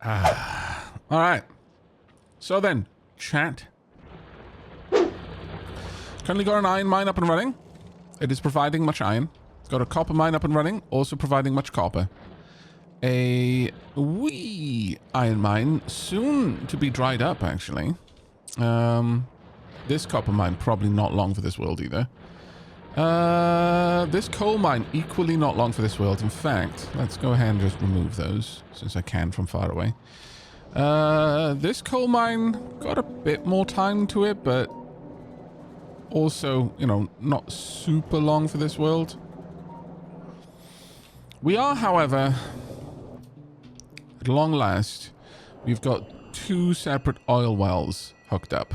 All right. So then, chat. Currently got an iron mine up and running. It is providing much iron. It's got a copper mine up and running, also providing much copper. A wee iron mine, soon to be dried up, actually. This copper mine, probably not long for this world either. This coal mine, equally not long for this world. In fact, let's go ahead and just remove those, since I can from far away. This coal mine got a bit more time to it, but also, you know, not super long for this world. We are, however, at long last, we've got 2 separate oil wells hooked up.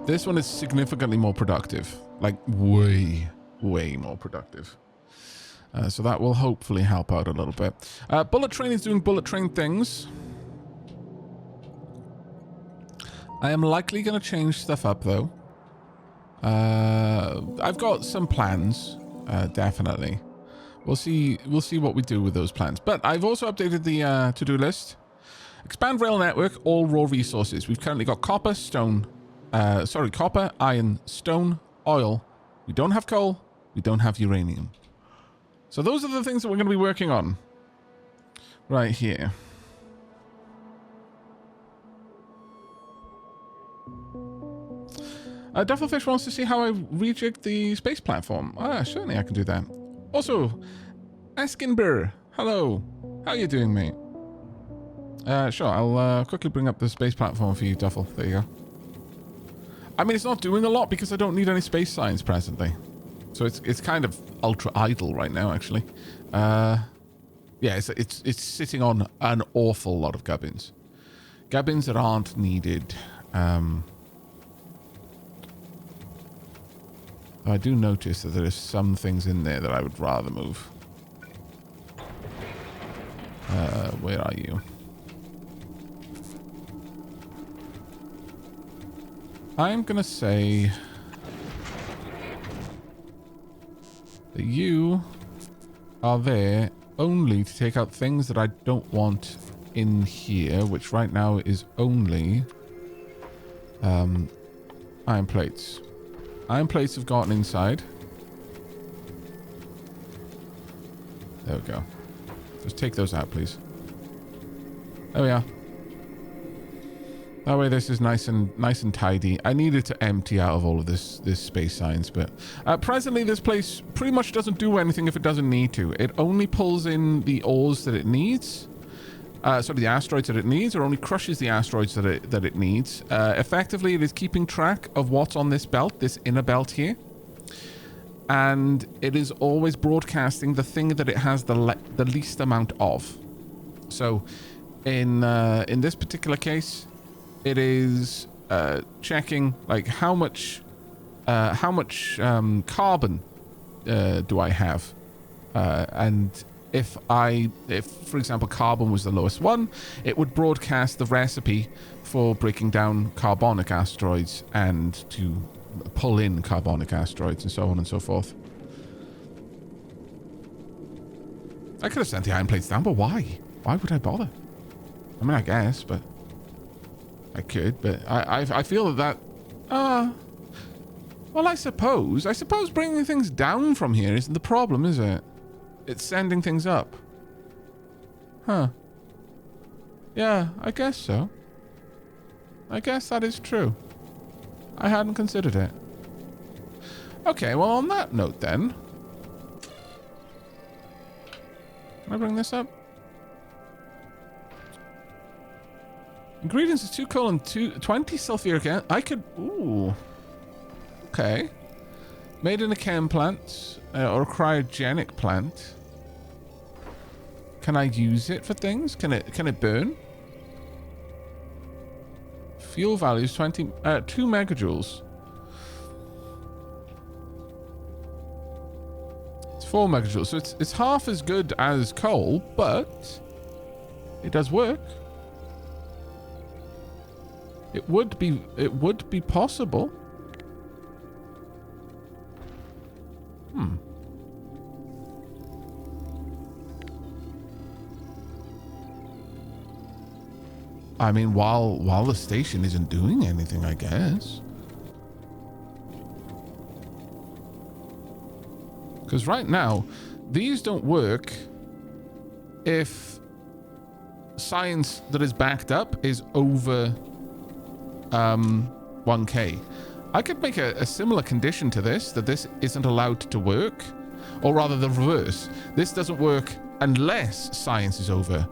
This one is significantly more productive. Like, way, way more productive. So that will hopefully help out a little bit. Bullet train is doing bullet train things. I am likely going to change stuff up, though. I've got some plans, definitely. We'll see what we do with those plans. But I've also updated the to-do list. Expand rail network, all raw resources. We've currently got copper, copper, iron, stone, oil. We don't have coal. We don't have uranium. So those are the things that we're going to be working on. Right here. Duffelfish wants to see how I rejig the space platform. Certainly I can do that. Also, Askinbur, hello. How are you doing, mate? Sure, I'll quickly bring up the space platform for you, Duffel. There you go. I mean, it's not doing a lot because I don't need any space science presently. So it's kind of ultra idle right now, actually. Yeah, it's sitting on an awful lot of gubbins. Gubbins that aren't needed. I do notice that there are some things in there that I would rather move. Where are you? I'm gonna say that you are there only to take out things that I don't want in here, which right now is only iron plates. Iron plates have gotten inside. There we go. Just take those out, please. There we are. That way this is nice and tidy. I needed to empty out of all of this space science, but presently this place pretty much doesn't do anything if it doesn't need to. It only pulls in the ores that it needs. The asteroids that it needs, or only crushes the asteroids that it needs. Effectively, it is keeping track of what's on this belt, this inner belt here. And it is always broadcasting the thing that it has the least amount of. So, in this particular case, it is checking like how much carbon do I have, and if for example carbon was the lowest one, it would broadcast the recipe for breaking down carbonic asteroids and to pull in carbonic asteroids and so on and so forth. I could have sent the iron plates down, but why? Why would I bother? I mean, I guess, but I could, but I feel that well, I suppose bringing things down from here isn't the problem, is it? It's sending things up. Huh. Yeah, I guess so. I guess that is true. I hadn't considered it. Okay, well, on that note then. Can I bring this up? Ingredients is 2 coal and 20 sulfuric acid. I could... Ooh. Okay. Made in a chem plant. Or a cryogenic plant. Can I use it for things? Can it burn? Fuel value is 2 megajoules. It's 4 megajoules. So it's half as good as coal, but it does work. It would be possible. I mean, while the station isn't doing anything, I guess. Because right now, these don't work if science that is backed up is over 1k. I could make a similar condition to this, that this isn't allowed to work. Or rather the reverse. This doesn't work unless science is over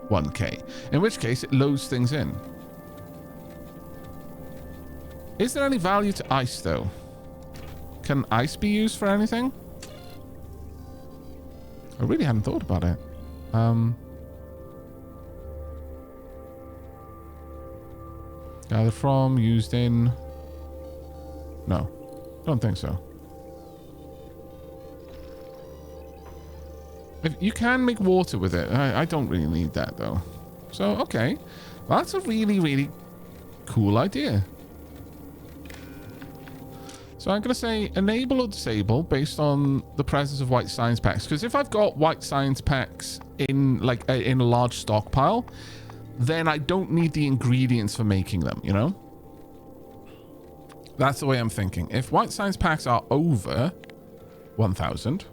1k. In which case, it loads things in. Is there any value to ice, though? Can ice be used for anything? I really hadn't thought about it. Gather from, used in... No, don't think so. If you can make water with it. I don't really need that, though. So, okay. That's a really, really cool idea. So I'm going to say enable or disable based on the presence of white science packs. Because if I've got white science packs in like in a large stockpile, then I don't need the ingredients for making them, you know? That's the way I'm thinking. If white science packs are over 1,000,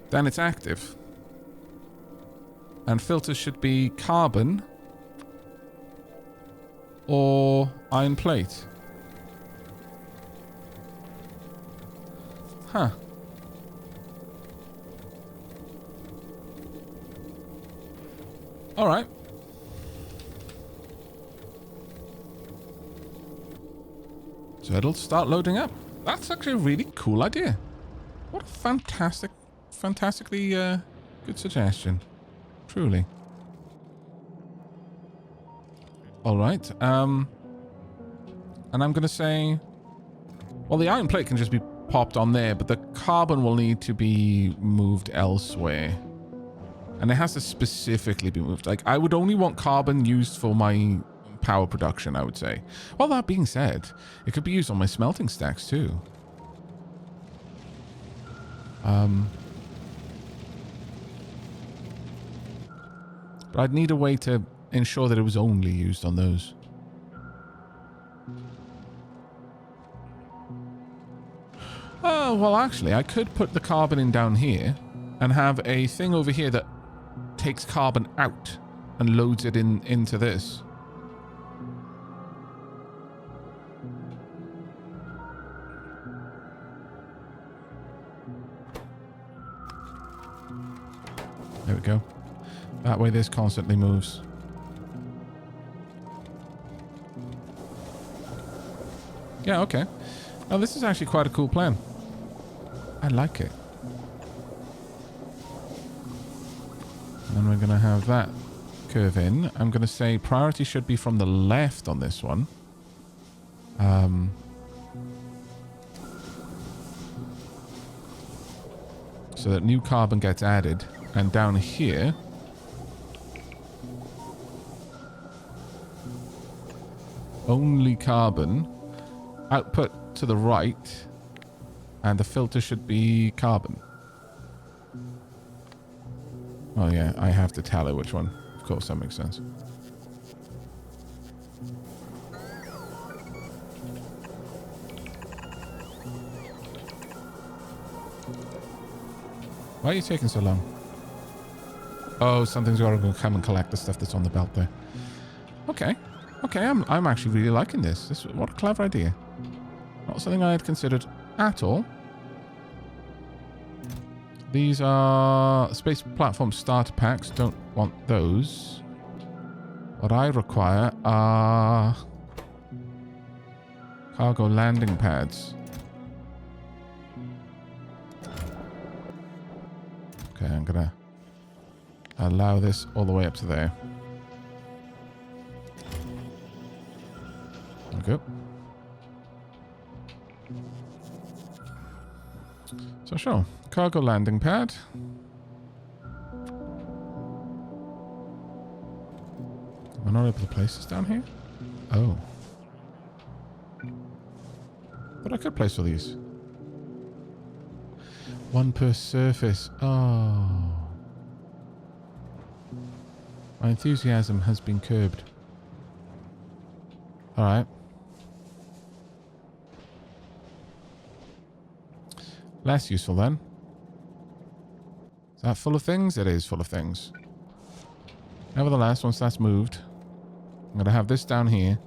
then it's active. And filters should be carbon or iron plate. Huh. All right. So it'll start loading up. That's actually a really cool idea. What a fantastically good suggestion. Truly. All right. And I'm going to say, well, the iron plate can just be popped on there, but the carbon will need to be moved elsewhere. And it has to specifically be moved. Like, I would only want carbon used for my power production, I would say. Well, that being said, it could be used on my smelting stacks too. But I'd need a way to ensure that it was only used on those. Oh, well, actually, I could put the carbon in down here and have a thing over here that takes carbon out and loads it into this. There we go. That way this constantly moves. Yeah, okay. Oh, this is actually quite a cool plan. I like it. And we're going to have that curve in. I'm going to say priority should be from the left on this one. So that new carbon gets added. And down here, only carbon. Output to the right. And the filter should be carbon. Oh yeah, I have to tell it which one. Of course, that makes sense. Why are you taking so long? Oh, something's got to come and collect the stuff that's on the belt there. Okay. Okay, I'm actually really liking this. What a clever idea. Not something I had considered at all. These are space platform starter packs. Don't want those. What I require are cargo landing pads. Okay, I'm gonna allow this all the way up to there. There we go. So sure, cargo landing pad. Am I not able to place this down here? Oh. But I could place all these. One per surface. Oh. My enthusiasm has been curbed. Alright. Less useful then. Is that full of things? It is full of things. Nevertheless, once that's moved, I'm going to have this down here.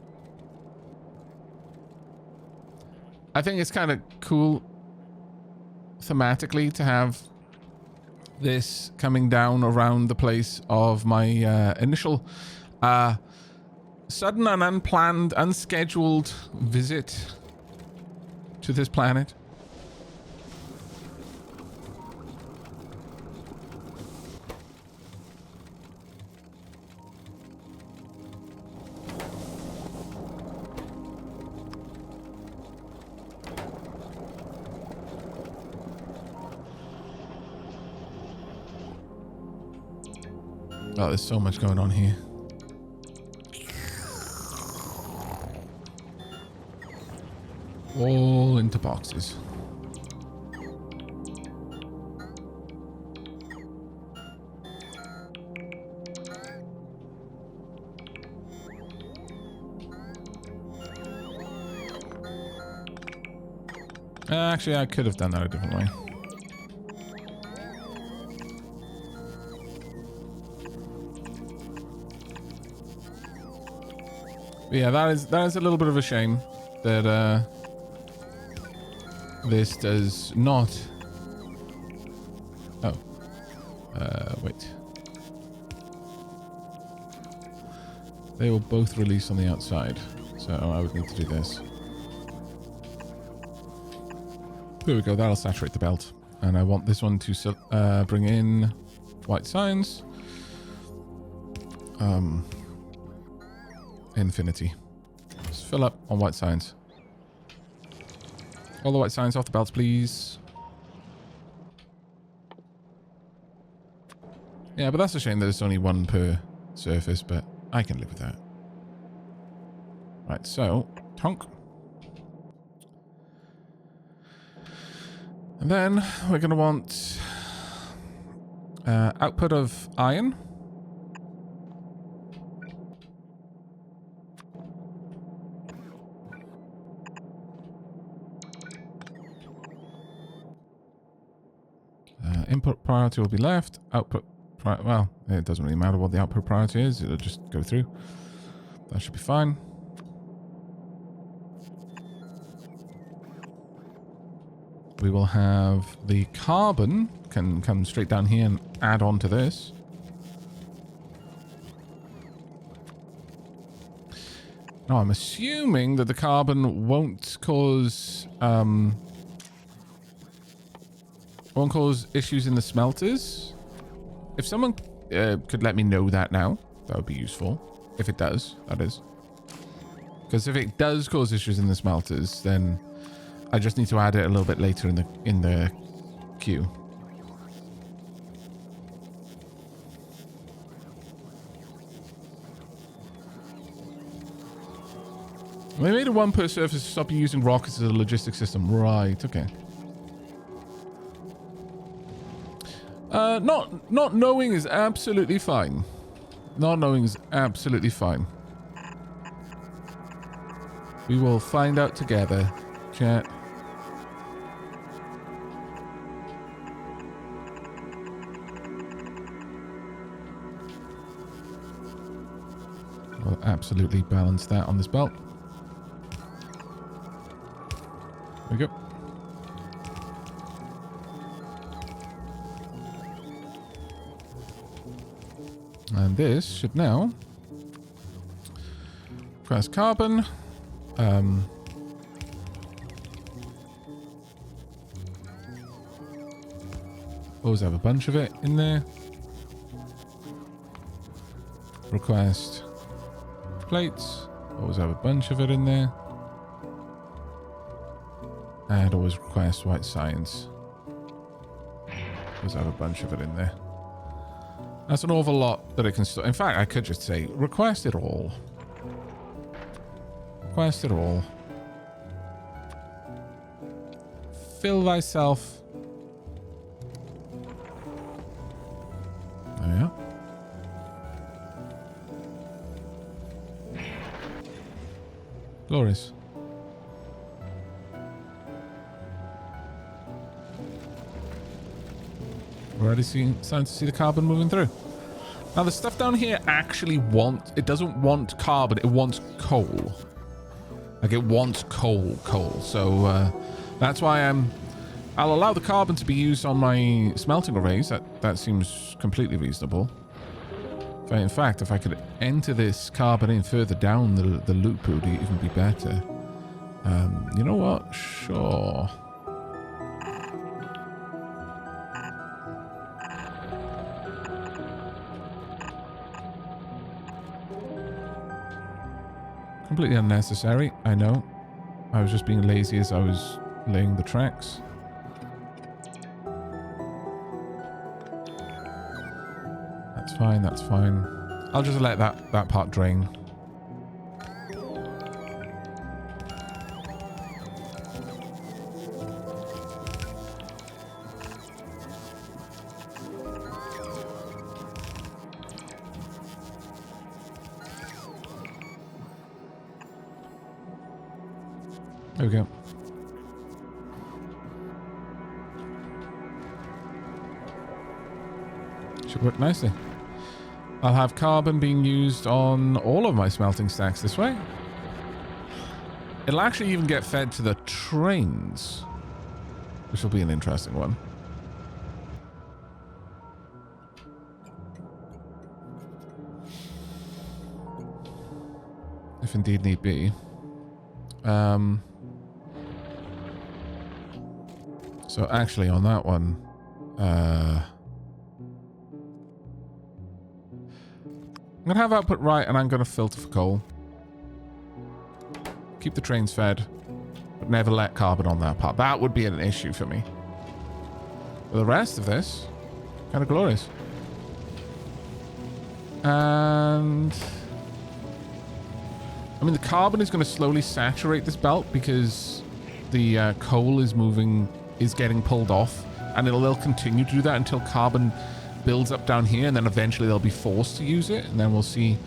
I think it's kind of cool thematically to have this coming down around the place of my initial sudden and unplanned, unscheduled visit to this planet. Oh, there's so much going on here. All into boxes. Actually, I could have done that a different way. But yeah, that is a little bit of a shame that this does not. Oh, wait. They will both release on the outside, so I would need to do this. There we go. That'll saturate the belt, and I want this one to bring in white signs. Infinity. Just fill up on white signs. All the white signs off the belts, please. Yeah, but that's a shame that there's only one per surface, but I can live with that. Right, so, tonk. And then we're going to want output of iron. Input priority will be left. Output, well, it doesn't really matter what the output priority is. It'll just go through. That should be fine. We will have the carbon can come straight down here and add on to this. Now, I'm assuming that the carbon won't cause issues in the smelters. If someone could let me know that now, that would be useful. If it does, that is. Because if it does cause issues in the smelters, then I just need to add it a little bit later in the queue. They made a one per surface to stop you using rockets as a logistics system. Right, okay. Not knowing is absolutely fine. Not knowing is absolutely fine. We will find out together, chat. We'll absolutely balance that on this belt. There we go. And this should now press carbon. Always have a bunch of it in there. Request plates. Always have a bunch of it in there. And always request white signs. Always have a bunch of it in there. That's an awful lot that it can store. In fact, I could just say, request it all. Request it all. Fill thyself. There we are. Glorious. Already starting to see the carbon moving through. Now the stuff down here actually it doesn't want carbon, it wants coal. Like it wants coal. So that's why I'll allow the carbon to be used on my smelting arrays. That seems completely reasonable. In fact, if I could enter this carbon in further down the loop, it would even be better. You know what? Sure. Completely unnecessary, I know. I was just being lazy as I was laying the tracks. That's fine, that's fine. I'll just let that part drain. There we go. Should work nicely. I'll have carbon being used on all of my smelting stacks this way. It'll actually even get fed to the trains, which will be an interesting one. If indeed need be. So actually on that one, I'm going to have output right and I'm going to filter for coal. Keep the trains fed, but never let carbon on that part. That would be an issue for me. But the rest of this, kind of glorious. And I mean, the carbon is going to slowly saturate this belt because the coal is getting pulled off, and they'll continue to do that until carbon builds up down here, and then eventually they'll be forced to use it, and then we'll see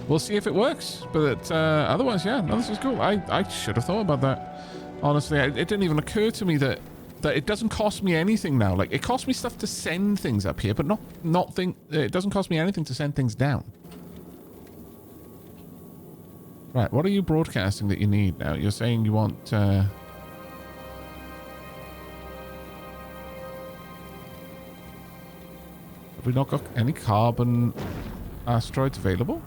if it works. But otherwise, yeah, no, this is cool. I should have thought about that. Honestly, it didn't even occur to me that it doesn't cost me anything now. Like, it costs me stuff to send things up here, but it doesn't cost me anything to send things down. Right, what are you broadcasting that you need now? You're saying you want... Have we not got any carbon asteroids available?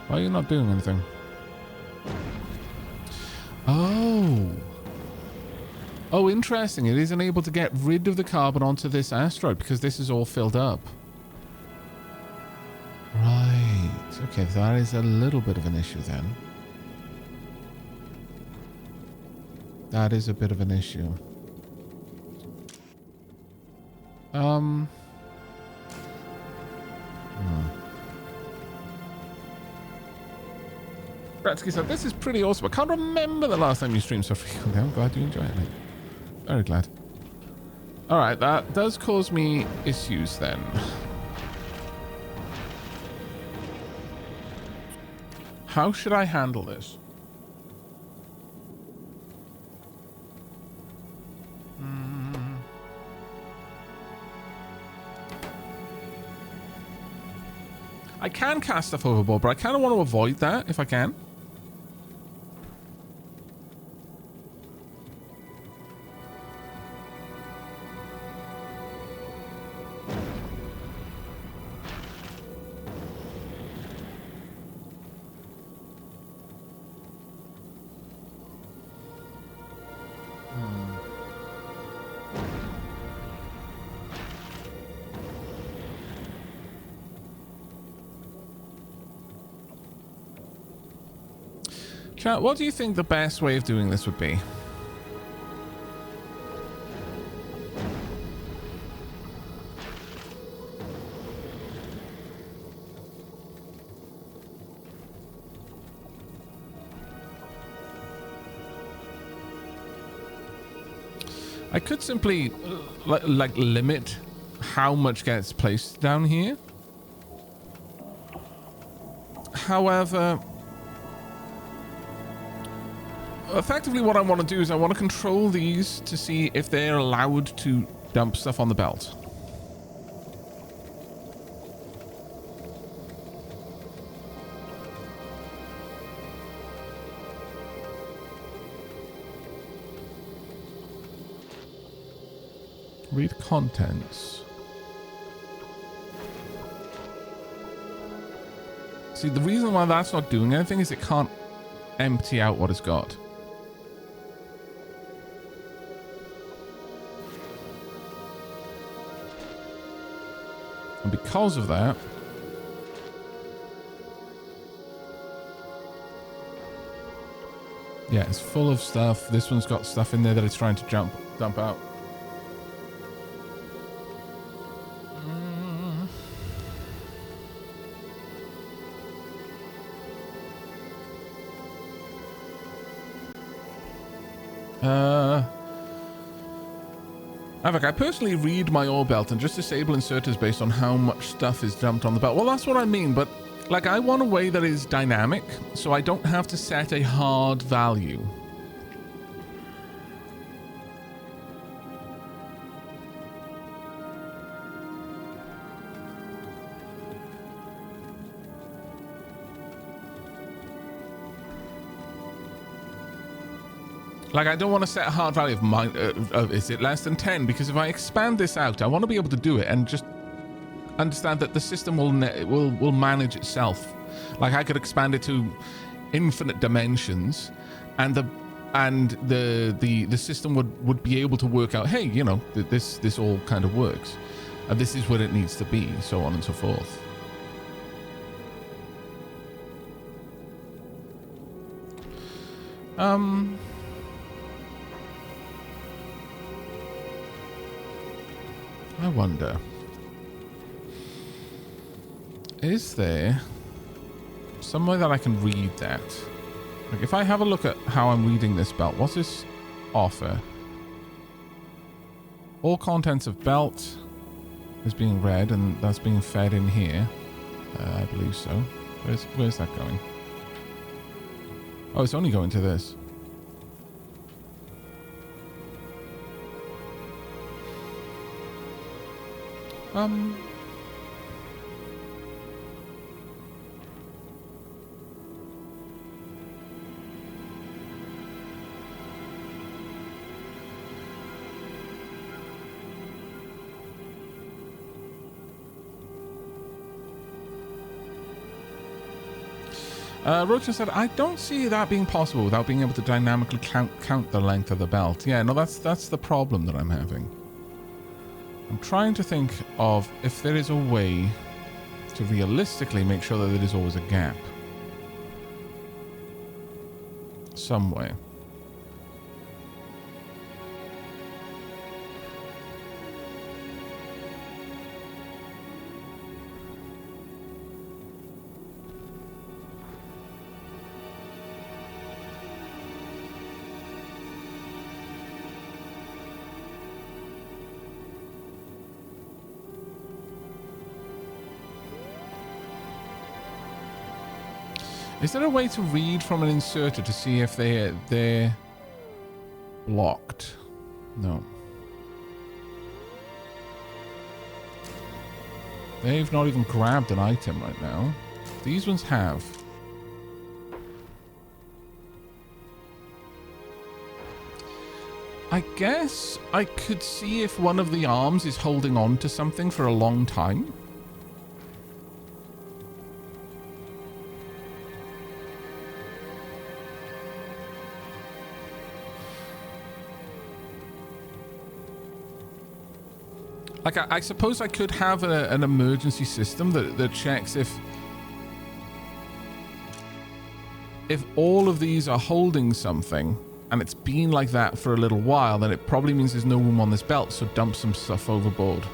Why are you not doing anything? Oh, interesting. It isn't able to get rid of the carbon onto this asteroid because this is all filled up. Right. Okay, that is a little bit of an issue then. That is a bit of an issue. Bratsky said, this is pretty awesome. I can't remember the last time you streamed so frequently. I'm glad you enjoy it, mate. Very glad. Alright, that does cause me issues then. How should I handle this? I can cast stuff overboard, but I kind of want to avoid that if I can. Chat, what do you think the best way of doing this would be? I could simply like limit how much gets placed down here. However, effectively what I want to do is I want to control these to see if they're allowed to dump stuff on the belt. Read contents. See, the reason why that's not doing anything is it can't empty out what it's got. And because of that, yeah, it's full of stuff. This one's got stuff in there that it's trying to dump out. Aavak, I personally read my ore belt and just disable inserters based on how much stuff is dumped on the belt. Well, that's what I mean, but like I want a way that is dynamic, so I don't have to set a hard value. Like, I don't want to set a hard value of mine, is it less than 10? Because if I expand this out, I want to be able to do it and just understand that the system will manage itself. Like, I could expand it to infinite dimensions, and the system would be able to work out, hey, you know, this all kind of works, and this is what it needs to be, so on and so forth. I wonder, is there some way that I can read that? Like, if I have a look at how I'm reading this belt, what's this offer? All contents of belt is being read, and that's being fed in here. I believe so. Where's that going? Oh, it's only going to this. Rocha said, I don't see that being possible without being able to dynamically count the length of the belt. Yeah, no, that's the problem that I'm having. I'm trying to think of if there is a way to realistically make sure that there is always a gap. Somewhere. Is there a way to read from an inserter to see if they're blocked? No. They've not even grabbed an item right now. These ones have. I guess I could see if one of the arms is holding on to something for a long time. Like, I suppose I could have an emergency system that checks if all of these are holding something and it's been like that for a little while, then it probably means there's no room on this belt, so dump some stuff overboard.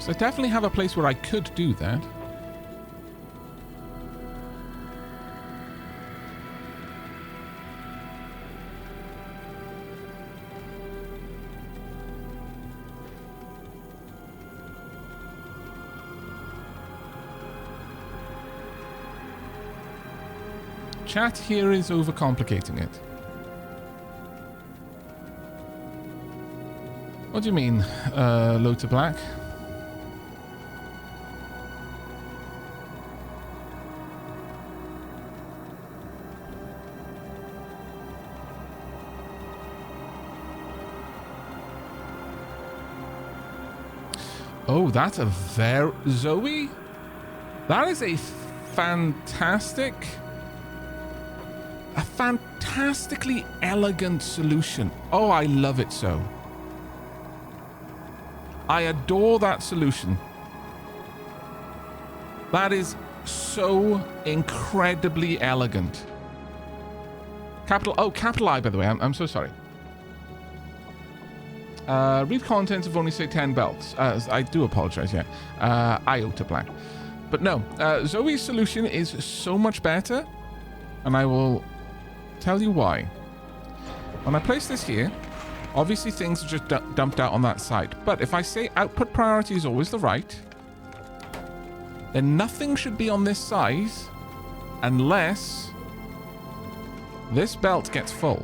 So I definitely have a place where I could do that. Chat here is overcomplicating it. What do you mean, low to black? Oh, that's a very... Zoe? That is a fantastic... A fantastically elegant solution. Oh, I love it so. I adore that solution. That is so incredibly elegant. Capital I, by the way. I'm so sorry. Read contents of only say 10 belts. I do apologize, yeah. IOTA black. But no, Zoe's solution is so much better. And I will tell you why. When I place this here, obviously things are just dumped out on that side. But if I say output priority is always the right, then nothing should be on this side unless this belt gets full.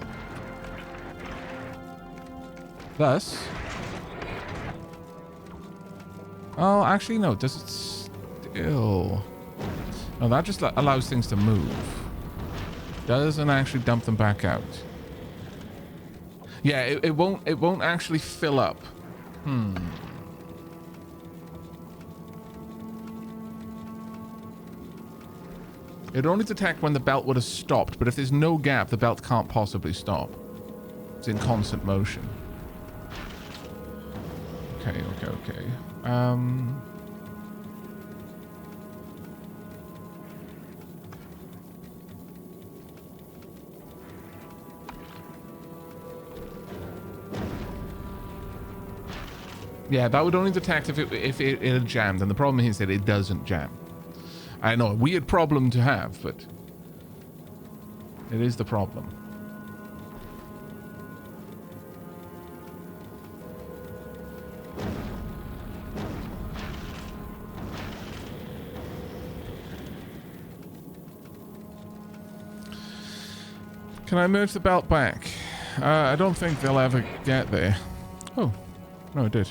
Thus... Oh, actually, no. Does it still... No, that just allows things to move. Doesn't actually dump them back out. Yeah, it won't actually fill up. It'd only detect when the belt would have stopped, but if there's no gap, the belt can't possibly stop. It's in constant motion. Okay. Yeah, that would only detect if it had jammed, and the problem is that it doesn't jam. I know, a weird problem to have, but it is the problem. Can I merge the belt back? I don't think they'll ever get there. Oh, no, it did.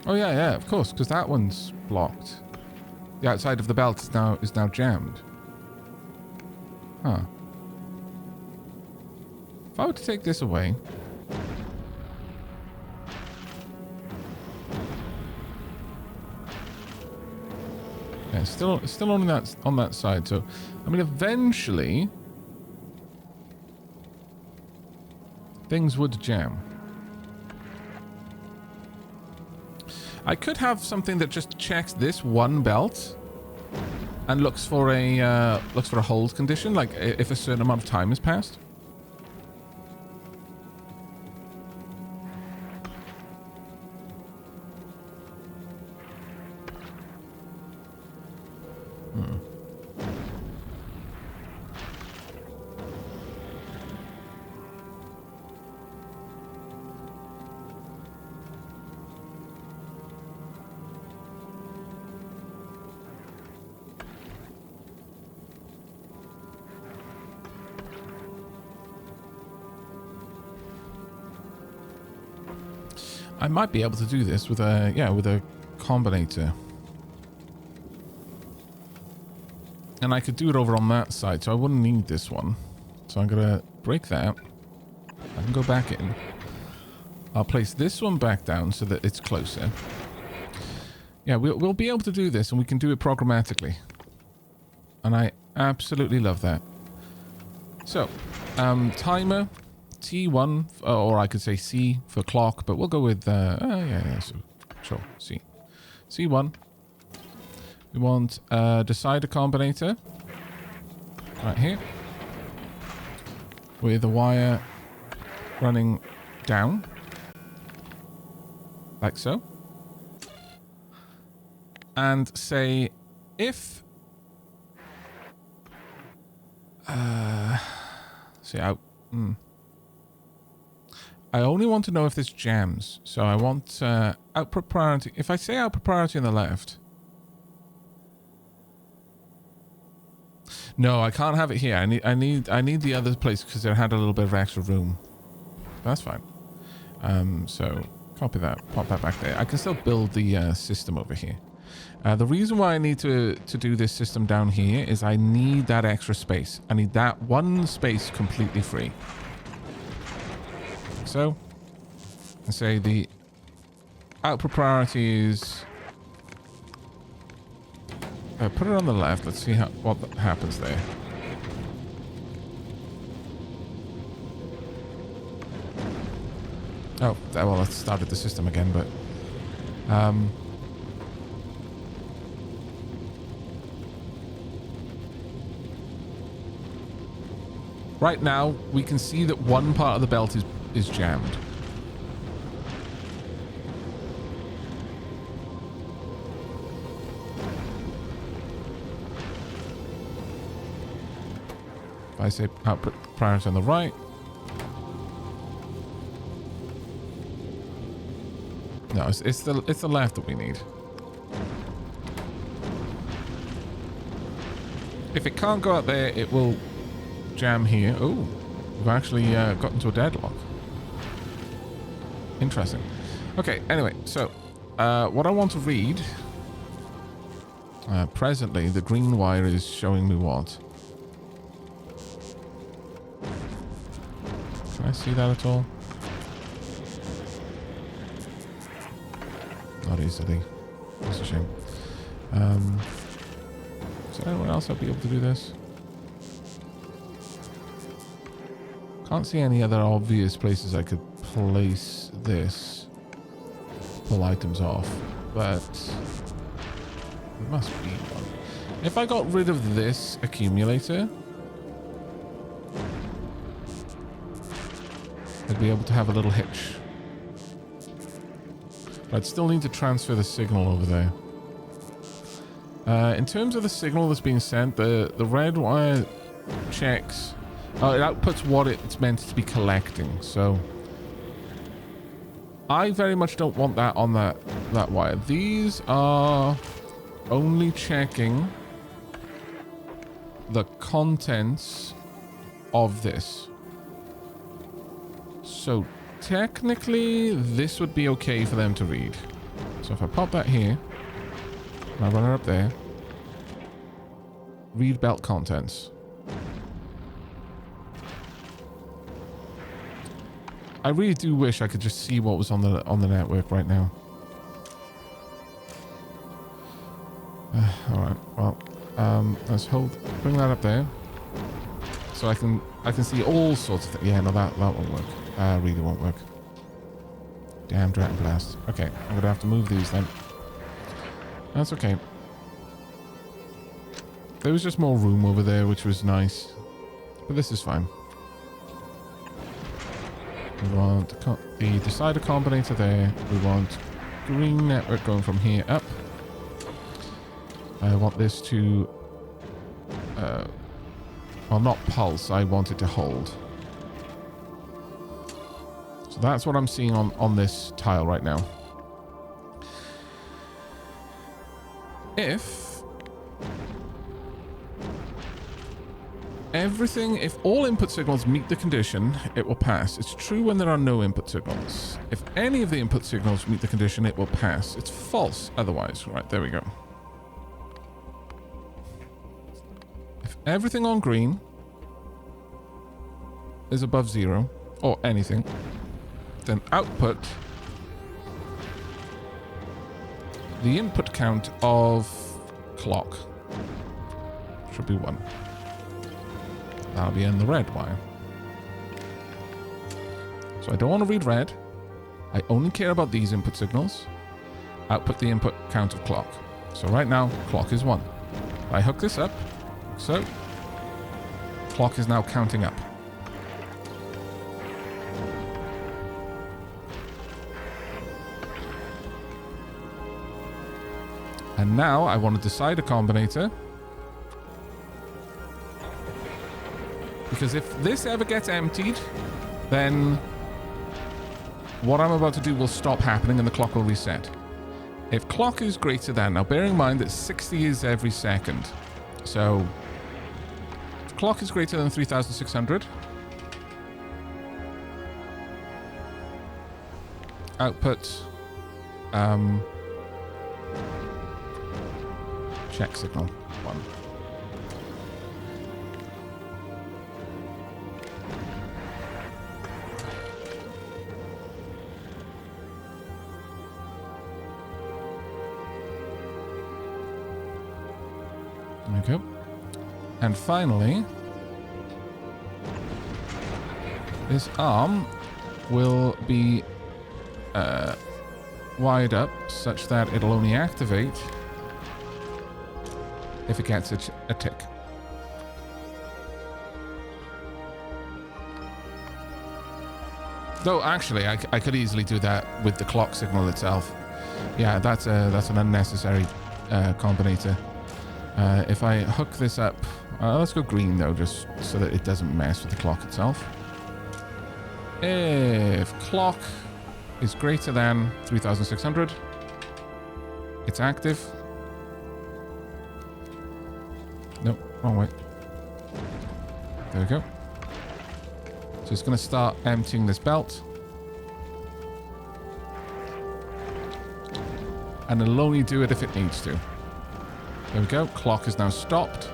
Oh yeah, of course, because that one's blocked. The outside of the belt is now jammed. Huh. If I were to take this away. Yeah, still on that side. So, I mean, eventually things would jam. I could have something that just checks this one belt and looks for a hold condition, like if a certain amount of time has passed. I might be able to do this with a combinator. And I could do it over on that side, so I wouldn't need this one. So I'm gonna break that. I can go back in. I'll place this one back down so that it's closer. Yeah, we'll be able to do this, and we can do it programmatically. And I absolutely love that. So, timer. T1, or I could say C for clock, but we'll go with, so sure, C. C1. We want decider combinator right here. with a wire running down, like so. And say if... I only want to know if this jams. So I want output priority. If I say output priority on the left... No, I can't have it here. I need the other place because it had a little bit of extra room. That's fine. So copy that, pop that back there. I can still build the system over here. The reason why I need to do this system down here is I need that extra space. I need that one space completely free. So, I say the output priority is... put it on the left. Let's see what happens there. Oh, well, it started the system again, but... right now, we can see that one part of the belt is jammed. If I say output priority on the right. No, it's the left that we need. If it can't go out there, it will jam here. Oh, we've actually got into a deadlock. Interesting. Okay, anyway, so what I want to read... presently, the green wire is showing me what? Can I see that at all? Not easily. That's a shame. Is there anyone else that'll be able to do this? Can't see any other obvious places I could place this. Pull items off. But there must be one. If I got rid of this accumulator, I'd be able to have a little hitch. But I'd still need to transfer the signal over there. In terms of the signal that's being sent, the red wire checks... it outputs what it's meant to be collecting, so... I very much don't want that on that wire. These are only checking the contents of this. So technically, this would be okay for them to read. So if I pop that here, and I run it up there, read belt contents. I really do wish I could just see what was on the network right now. All right. Well, let's bring that up there, so I can see all sorts of things. Yeah, no, that won't work. Really won't work. Damn Dragon Blast. Okay, I'm gonna have to move these then. That's okay. There was just more room over there, which was nice, but this is fine. We want the decider combinator there. We want green network going from here up. I want this to... well, not pulse. I want it to hold. So that's what I'm seeing on this tile right now. If all input signals meet the condition, it will pass. It's true when there are no input signals. If any of the input signals meet the condition, it will pass. It's false otherwise. Right, there we go. If everything on green is above 0, or anything, then output the input count of clock should be 1. That'll be in the red wire. So I don't want to read red. I only care about these input signals. Output the input count of clock. So right now, clock is 1. I hook this up. So, clock is now counting up. And now I want to decide a combinator. Because if this ever gets emptied, then what I'm about to do will stop happening and the clock will reset. If clock is greater than, now bearing in mind that 60 is every second. So if clock is greater than 3600. Output. Check signal 1. There we go. And finally, this arm will be wired up such that it'll only activate if it gets a tick. Though actually, I could easily do that with the clock signal itself. Yeah, that's an unnecessary combinator. If I hook this up, let's go green though, just so that it doesn't mess with the clock itself. If clock is greater than 3600, it's active. Nope, wrong way. There we go. So it's going to start emptying this belt. And it'll only do it if it needs to. There we go. Clock is now stopped.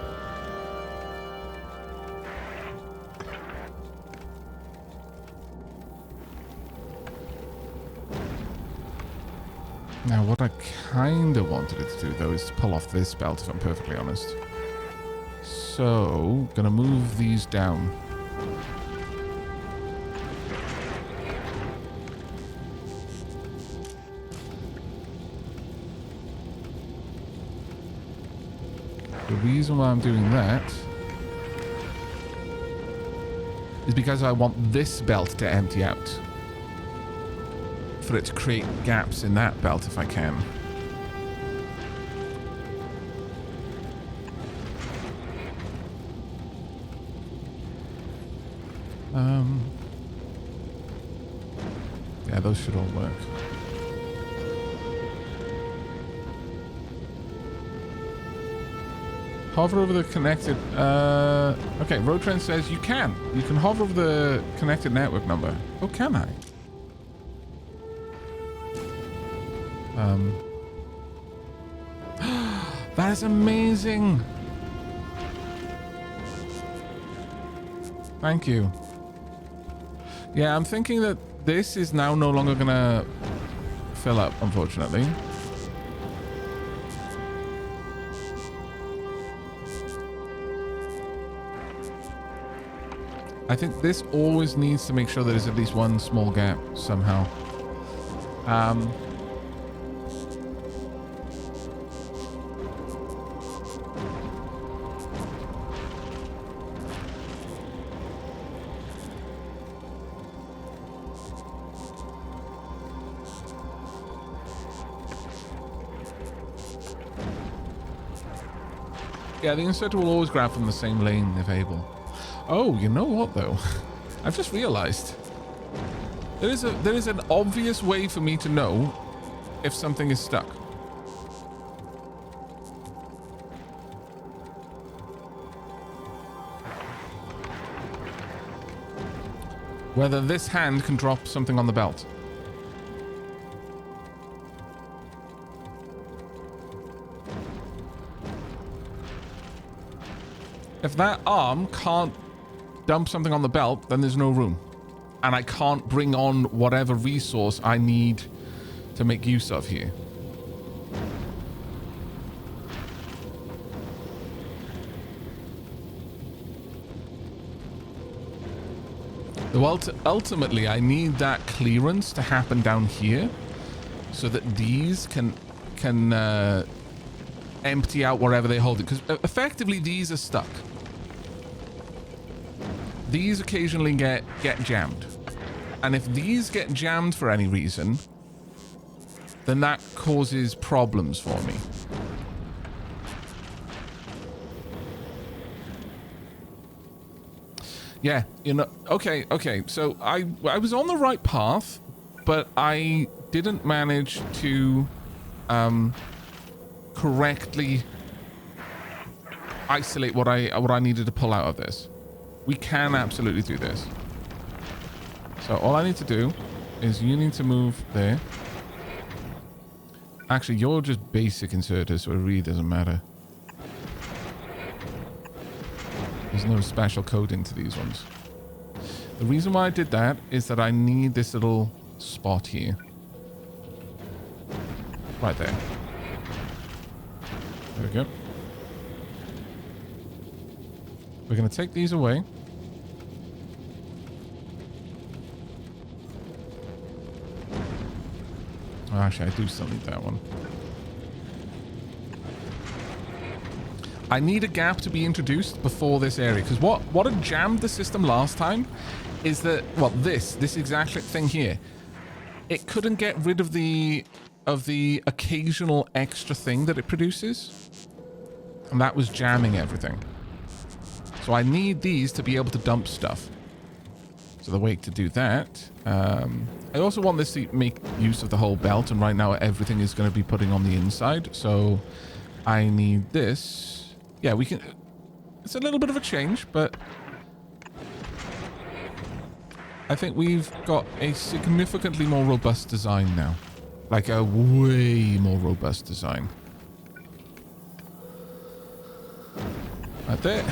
Now, what I kind of wanted it to do, though, is to pull off this belt, if I'm perfectly honest. So, gonna move these down. The reason why I'm doing that is because I want this belt to empty out, for it to create gaps in that belt if I can. Yeah, those should all work. Hover over the connected... okay, Roadtrend says you can. You can hover over the connected network number. Oh, can I? That is amazing. Thank you. Yeah, I'm thinking that this is now no longer gonna fill up, unfortunately. I think this always needs to make sure that there's at least one small gap somehow. Yeah, the inserter will always grab from the same lane if able. Oh, you know what though? I've just realized. There is an obvious way for me to know if something is stuck. Whether this hand can drop something on the belt. If that arm can't dump something on the belt, then there's no room. And I can't bring on whatever resource I need to make use of here. Well, ultimately, I need that clearance to happen down here so that these can empty out wherever they hold it. Because effectively, these are stuck. These occasionally get jammed. And if these get jammed for any reason, then that causes problems for me. Yeah, you know, okay. So I was on the right path, but I didn't manage to correctly isolate what I needed to pull out of this. We can absolutely do this. So all I need to do is you need to move there. Actually, you're just basic inserters, so it really doesn't matter. There's no special coding to these ones. The reason why I did that is that I need this little spot here. Right there. There we go. We're going to take these away. Oh, actually, I do still need that one. I need a gap to be introduced before this area, because what had jammed the system last time is that, well, this exact thing here, it couldn't get rid of the occasional extra thing that it produces, and that was jamming everything. So I need these to be able to dump stuff. So the way to do that, I also want this to make use of the whole belt, and right now everything is going to be putting on the inside, so I need this. Yeah, we can... It's a little bit of a change, but I think we've got a significantly more robust design now. Like a way more robust design. Right there.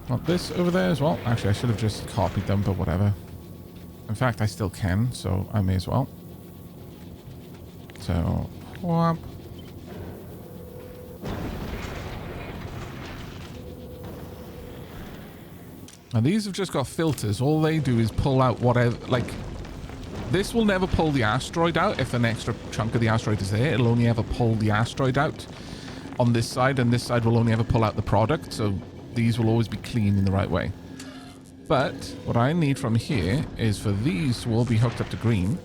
Want this over there as well. Actually, I should have just copied them, but whatever. In fact, I still can, so I may as well. So, whoop. And these have just got filters. All they do is pull out whatever, like, this will never pull the asteroid out. If an extra chunk of the asteroid is there, it'll only ever pull the asteroid out on this side, and this side will only ever pull out the product, so these will always be clean in the right way. But what I need from here is for these to all be hooked up to green.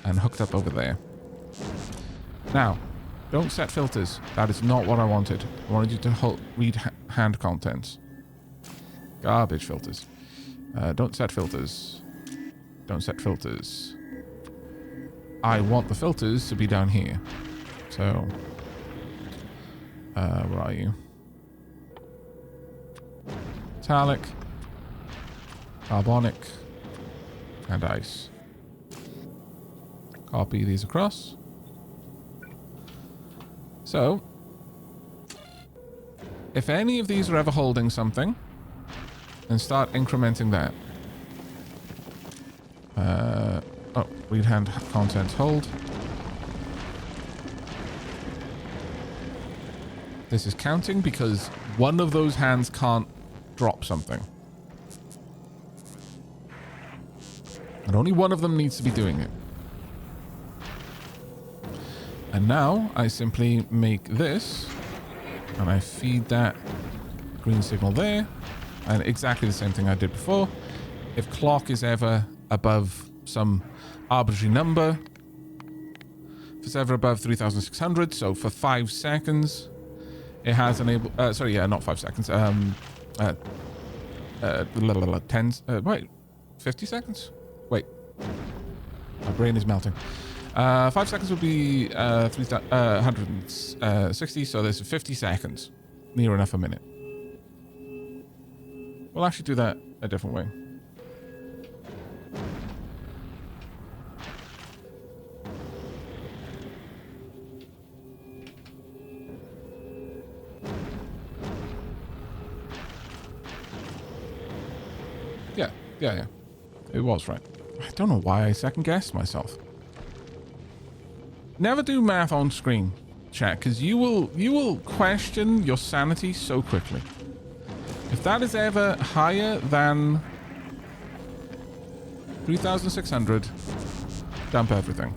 And hooked up over there. Now, don't set filters. That is not what I wanted. I wanted you to read hand contents. Garbage filters. Don't set filters. Don't set filters. I want the filters to be down here. So, where are you? Metallic, carbonic, and ice. Copy these across. So, if any of these are ever holding something, then start incrementing that. Oh, read hand content hold. This is counting because one of those hands can't drop something. And only one of them needs to be doing it. And now I simply make this and I feed that green signal there, and exactly the same thing I did before. If clock is ever above some arbitrary number, if it's ever above 3600, so for 5 seconds it has enabled, sorry, yeah, not 5 seconds, 50 seconds? Wait. My brain is melting. 5 seconds would be 160, so there's 50 seconds. Near enough a minute. We'll actually do that a different way. Yeah. It was right. I don't know why I second-guessed myself. Never do math on screen, chat, because you will question your sanity so quickly. If that is ever higher than 3,600, dump everything.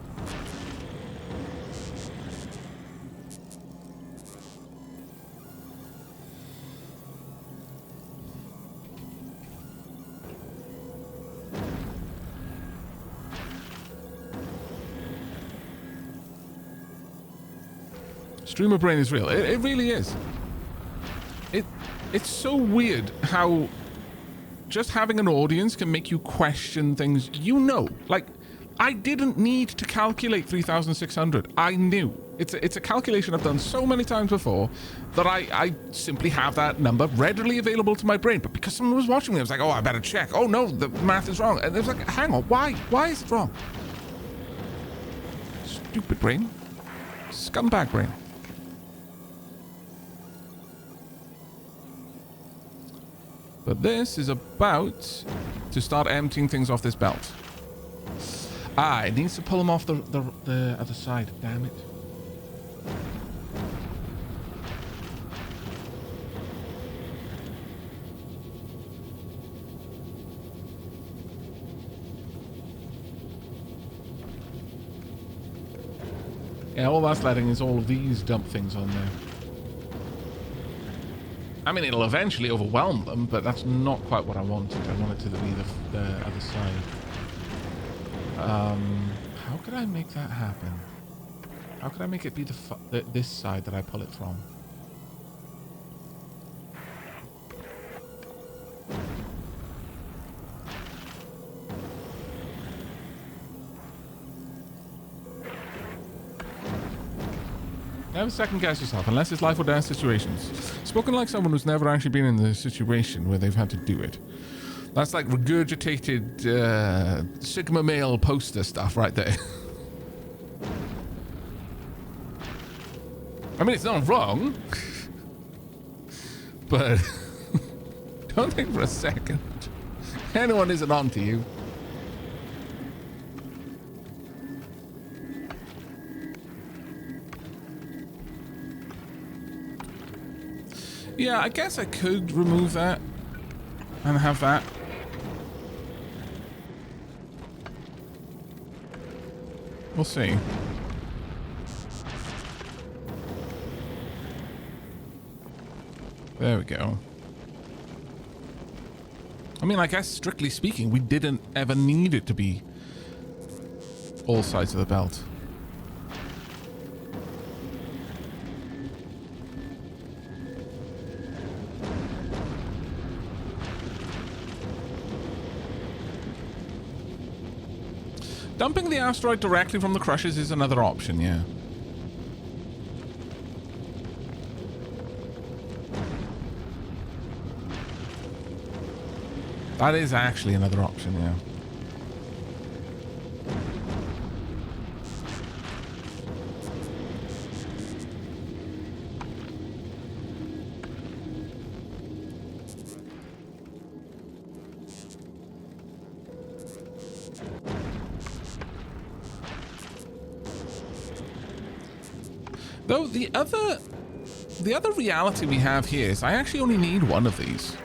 Streamer brain is real. It really is. It's so weird how just having an audience can make you question things you know. Like, I didn't need to calculate 3,600. I knew. It's a calculation I've done so many times before that I simply have that number readily available to my brain. But because someone was watching me, I was like, oh, I better check. Oh, no, the math is wrong. And it was like, hang on, why? Why is it wrong? Stupid brain. Scumbag brain. But this is about to start emptying things off this belt. Ah, it needs to pull them off the other side. Damn it. Yeah, all that's letting is all of these dump things on there. I mean, it'll eventually overwhelm them, but that's not quite what I wanted. I wanted to be the other side. How could I make that happen? How could I make it be this side that I pull it from? Never second guess yourself, unless it's life or death situations. Spoken like someone who's never actually been in the situation where they've had to do it. That's like regurgitated Sigma male poster stuff right there. I mean, it's not wrong. But don't think for a second anyone isn't onto you. Yeah, I guess I could remove that and have that. We'll see. There we go. I mean, I guess strictly speaking, we didn't ever need it to be all sides of the belt. Dumping the asteroid directly from the crushers is another option, yeah. That is actually another option, yeah. Though the other reality we have here is I actually only need one of these.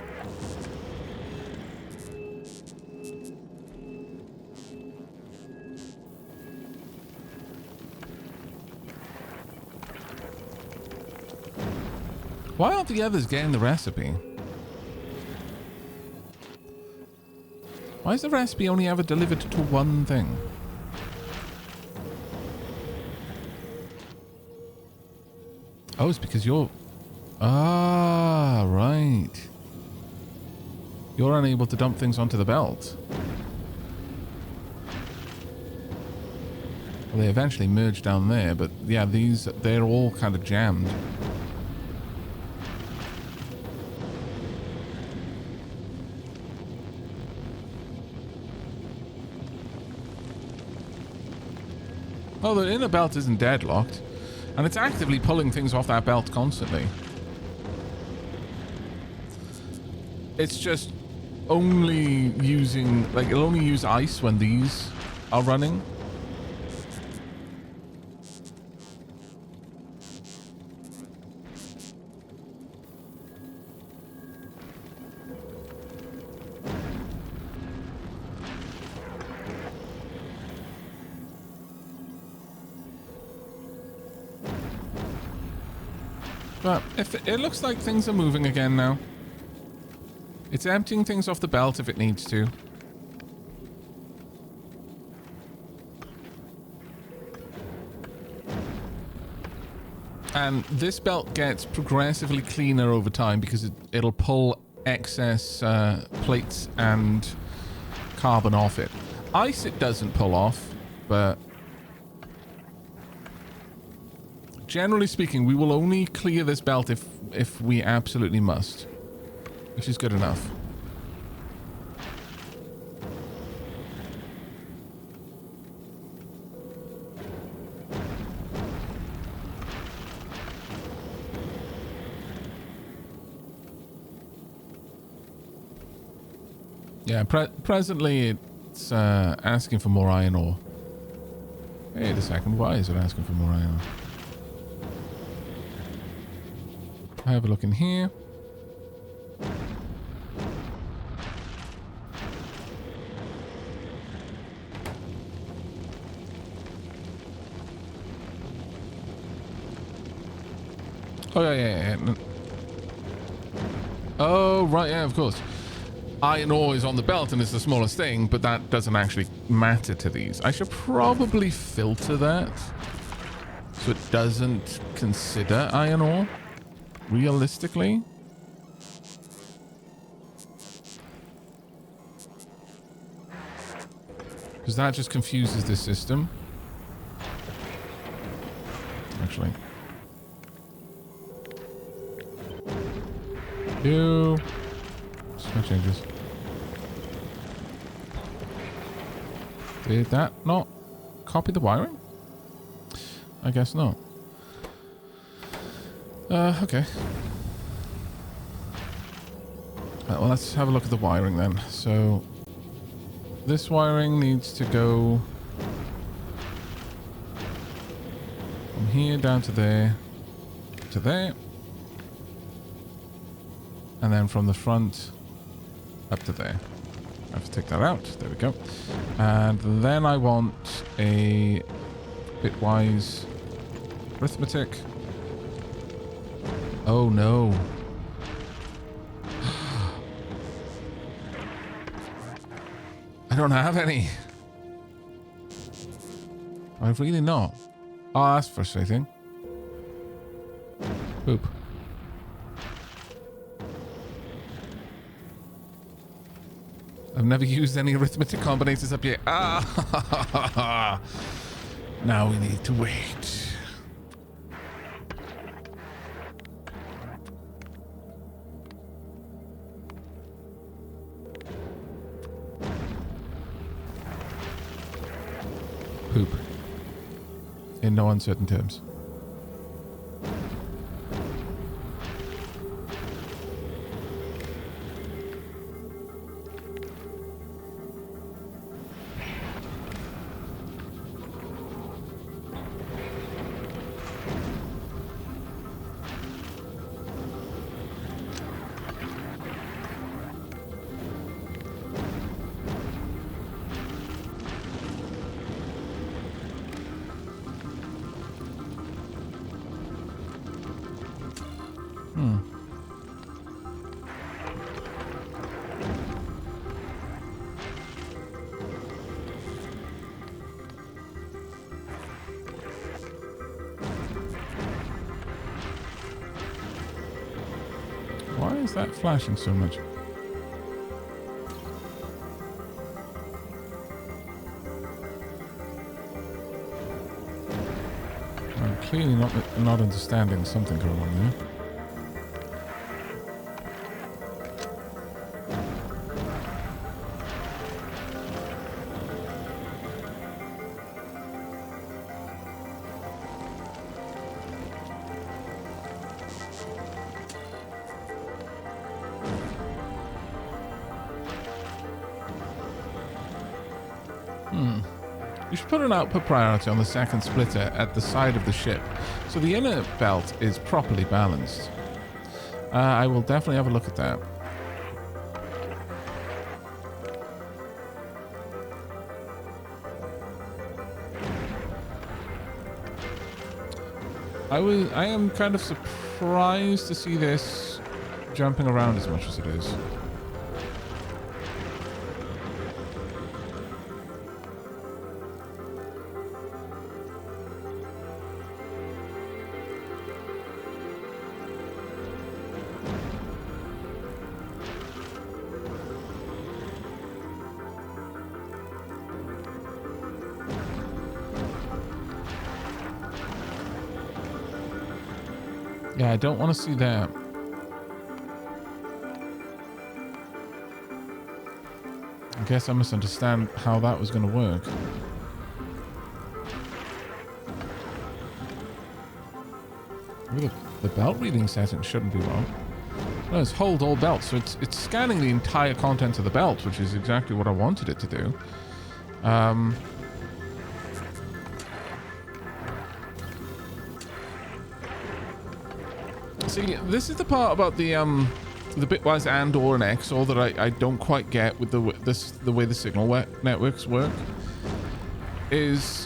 Why aren't the others getting the recipe? Why is the recipe only ever delivered to one thing? Oh, it's because you're... Ah, right. You're unable to dump things onto the belt. Well, they eventually merge down there, but yeah, they're all kind of jammed. Oh, the inner belt isn't deadlocked. And it's actively pulling things off that belt constantly. It's just only using... Like, it'll only use ice when these are running. But if it looks like things are moving again now. It's emptying things off the belt if it needs to. And this belt gets progressively cleaner over time because it'll pull excess plates and carbon off it. Ice it doesn't pull off, but generally speaking, we will only clear this belt if we absolutely must, which is good enough. Yeah, presently it's asking for more iron ore. Wait a second, why is it asking for more iron ore? Have a look in here. Oh, yeah. Oh, right, yeah, of course. Iron ore is on the belt and it's the smallest thing, but that doesn't actually matter to these. I should probably filter that so it doesn't consider iron ore, realistically. Because that just confuses the system. Actually. No changes. Did that not copy the wiring? I guess not. Okay. Well, let's have a look at the wiring then. So, this wiring needs to go from here down to there, and then from the front up to there. I have to take that out. There we go. And then I want a bitwise arithmetic. Oh no. I don't have any. I've really not. Oh, that's frustrating. Poop. I've never used any arithmetic combinators up yet. Ah! Now we need to wait. Poop. In no uncertain terms. Why is that flashing so much? I'm clearly not understanding something going on there. You should put an output priority on the second splitter at the side of the ship, so the inner belt is properly balanced. I will definitely have a look at that. I am kind of surprised to see this jumping around as much as it is. Yeah, I don't want to see that. I guess I must understand how that was going to work. Ooh, the belt reading setting shouldn't be wrong. No, it's hold all belts, so it's scanning the entire contents of the belt, which is exactly what I wanted it to do. See, this is the part about the bitwise and or and XOR that I don't quite get with the way the signal networks work. Is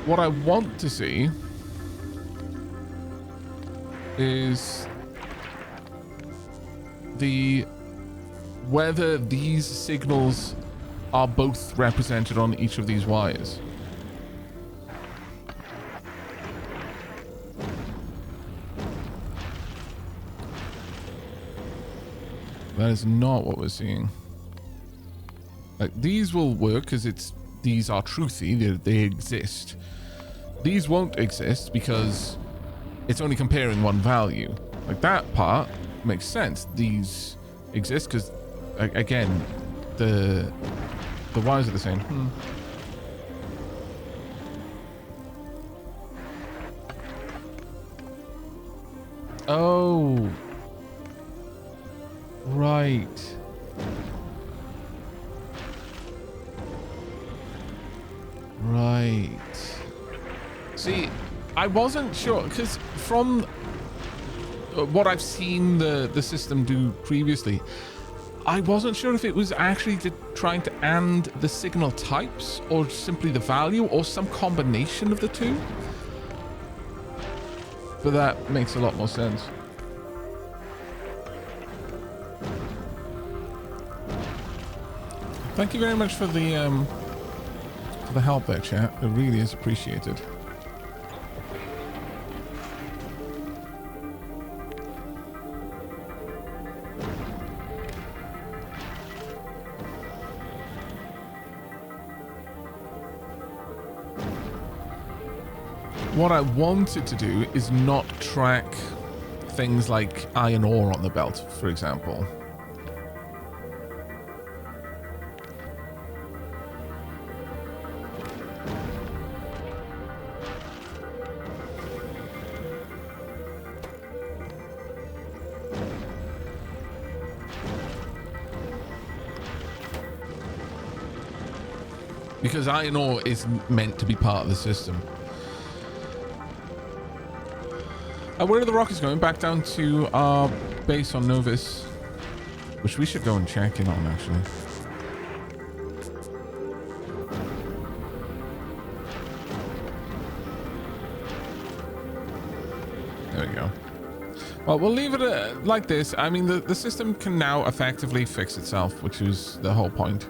what I want to see is whether these signals are both represented on each of these wires. That is not what we're seeing. Like, these will work because these are truthy, they exist. These won't exist because it's only comparing one value. Like, that part makes sense. These exist because, again, the wires are the same. Oh. Right. Right. See, I wasn't sure because from what I've seen the system do previously, I wasn't sure if it was actually trying to AND the signal types or simply the value or some combination of the two. But that makes a lot more sense. Thank you very much for the help there, chat. It really is appreciated. What I wanted to do is not track things like iron ore on the belt, for example. Because iron ore is meant to be part of the system. Where are the rockets going? Back down to our base on Novus, which we should go and check in on, actually. There we go. Well, we'll leave it like this. I mean, the system can now effectively fix itself, which is the whole point.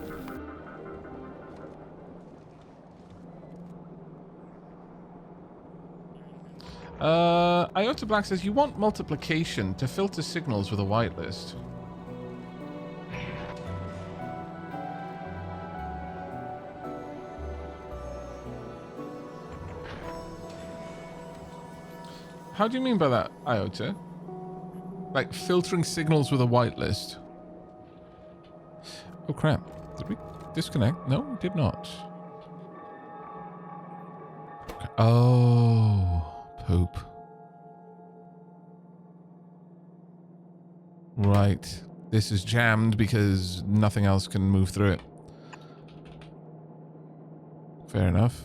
Iota Black says, you want multiplication to filter signals with a whitelist. How do you mean by that, Iota? Like filtering signals with a whitelist? Oh crap. Did we disconnect? No, we did not. Oh, poop. Right. This is jammed because nothing else can move through it. Fair enough.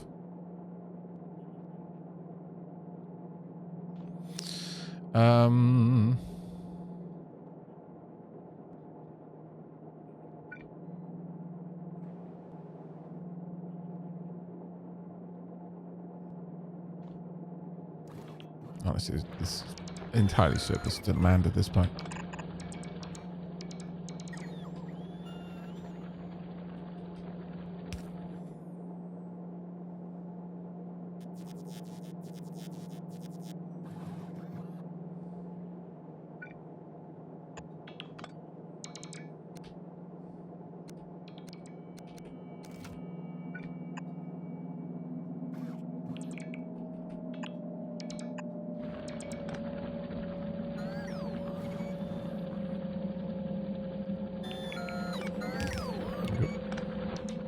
Honestly, this is entirely surplus demand at this point.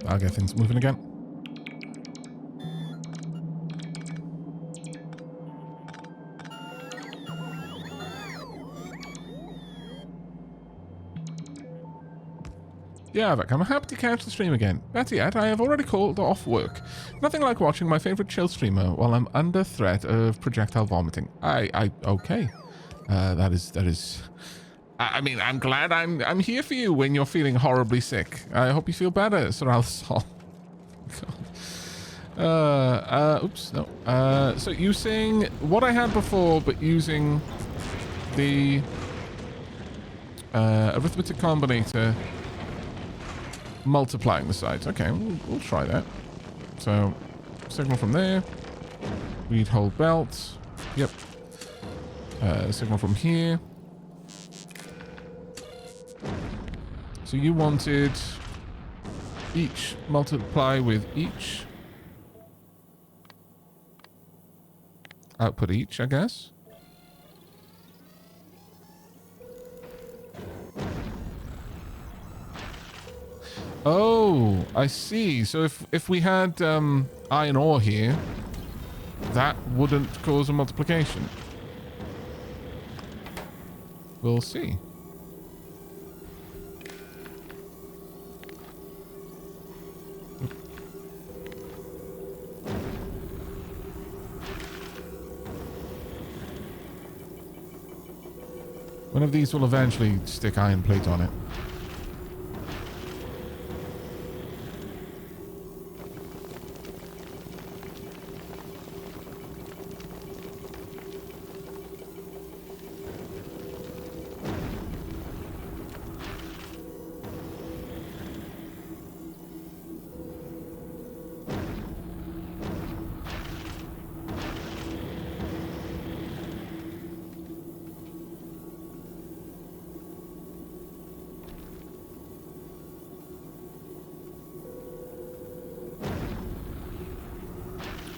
I'll get things moving again. Yeah, Aavak, I'm happy to catch the stream again. Better yet, I have already called off work. Nothing like watching my favorite chill streamer while I'm under threat of projectile vomiting. Okay. That is. I mean, I'm glad I'm here for you when you're feeling horribly sick. I hope you feel better, Sir Alsol. Oops, no. So you saying what I had before, but using the arithmetic combinator, multiplying the sides. Okay, we'll try that. So, signal from there. Read hold belt. Yep. Signal from here. So you wanted each multiply with each. Output each, I guess. Oh, I see. So if we had iron ore here, that wouldn't cause a multiplication. We'll see. One of these will eventually stick iron plate on it.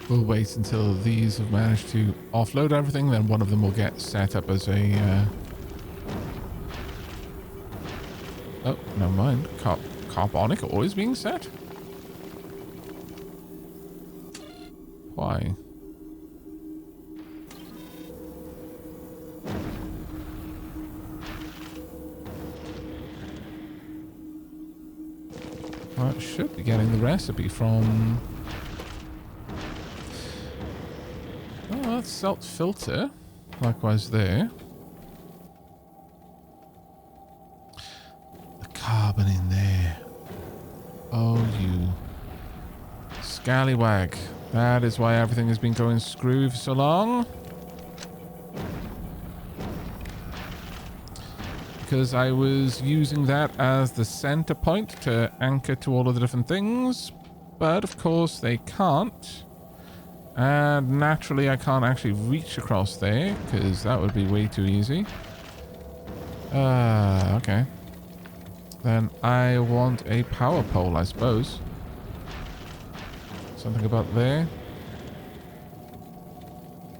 We'll wait until these have managed to offload everything, then one of them will get set up as a... Oh, never mind. Carbonic ore is being set? Why? Well, it should be getting the recipe from... Oh, that's salt filter. Likewise there. The carbon in there. Oh, you scallywag. That is why everything has been going screwy for so long. Because I was using that as the center point to anchor to all of the different things. But, of course, they can't. And naturally, I can't actually reach across there, because that would be way too easy. Okay. Then I want a power pole, I suppose. Something about there.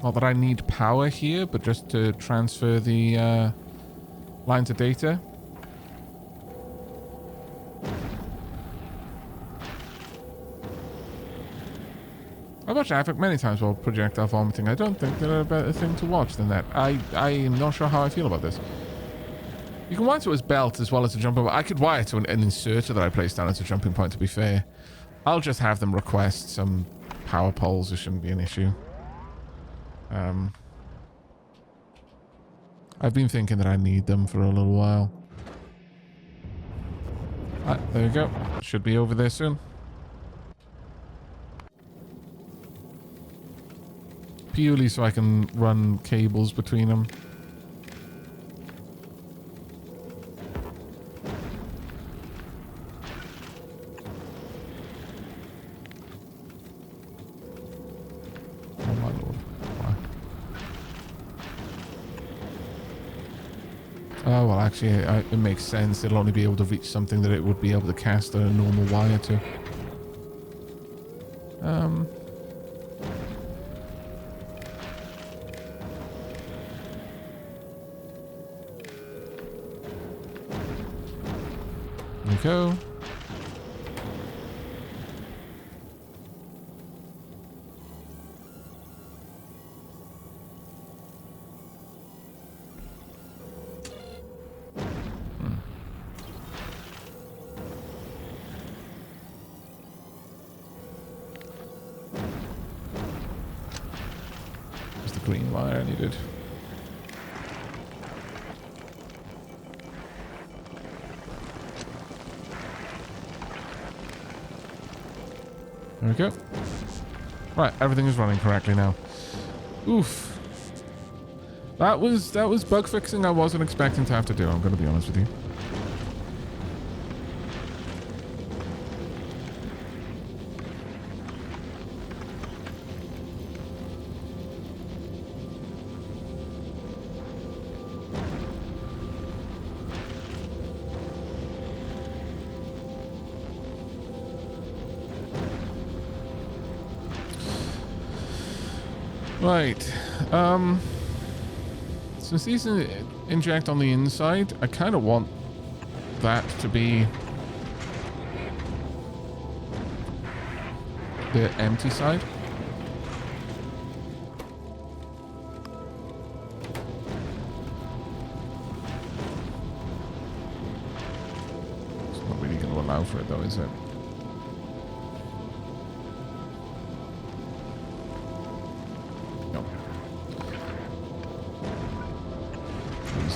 Not that I need power here, but just to transfer the lines of data. I've watched Aavak many times while projectile vomiting. I don't think there's a better thing to watch than that. I am not sure how I feel about this. You can wire to his belt as well as a jumping point. I could wire to an inserter that I placed down as a jumping point, to be fair. I'll just have them request some power poles. It shouldn't be an issue. I've been thinking that I need them for a little while. Ah, there we go. Should be over there soon. Purely so I can run cables between them. Oh my lord. Why? Oh, well, actually, it makes sense. It'll only be able to reach something that it would be able to cast a normal wire to. There we go. green wire I needed. There we go. Right, everything is running correctly now. Oof. That was bug fixing I wasn't expecting to have to do, I'm going to be honest with you. Right. Since these inject on the inside, I kind of want that to be the empty side. It's not really going to allow for it though, is it?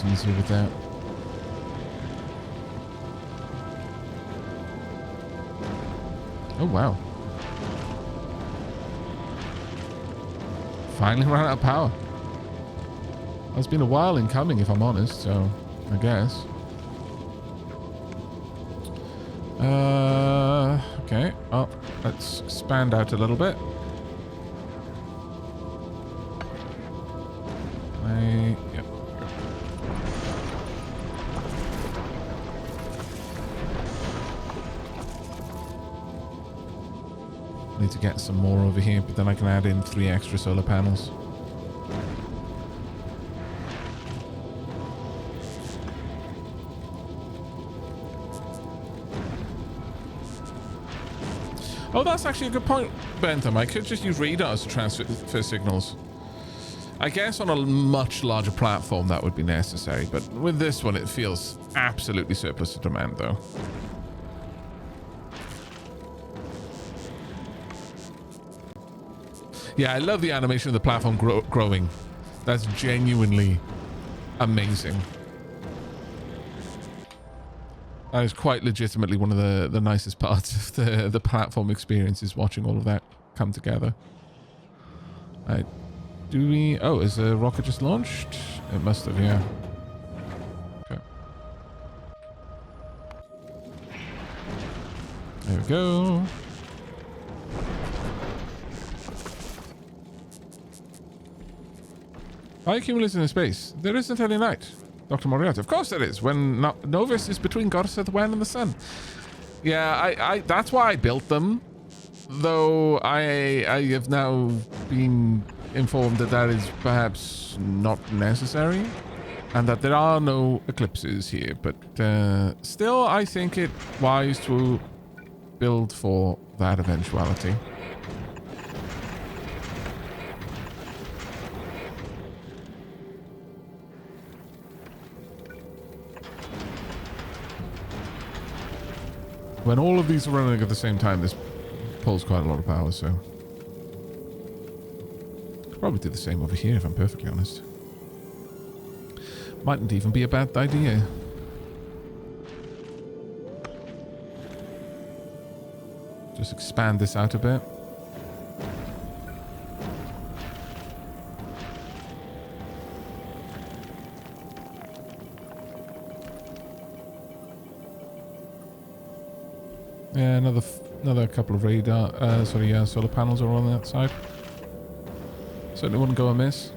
Easier with that. Oh wow. Finally ran out of power. It's been a while in coming if I'm honest, so I guess. Okay. Oh, let's expand out a little bit. Yep. Need to get some more over here, but then I can add in 3 extra solar panels. Oh, that's actually a good point, Bentham. I could just use radars to transfer signals. I guess on a much larger platform that would be necessary, but with this one it feels absolutely surplus to demand though. Yeah, I love the animation of the platform growing. That's genuinely amazing. That is quite legitimately one of the nicest parts of the platform experience, is watching all of that come together. Do we... Oh, is the rocket just launched? It must have, yeah. Okay. There we go. Are cumulus in space? There isn't any night. Dr. Moriarty. Of course there is. When Novus is between Gorsa, the Wen, and the Sun. Yeah, that's why I built them. Though I have now been informed that that is perhaps not necessary. And that there are no eclipses here. But still, I think it wise to build for that eventuality. When all of these are running at the same time, this pulls quite a lot of power, so... Could probably do the same over here, if I'm perfectly honest. Mightn't even be a bad idea. Just expand this out a bit. Yeah, another couple of radar, solar panels are on that side. Certainly wouldn't go amiss.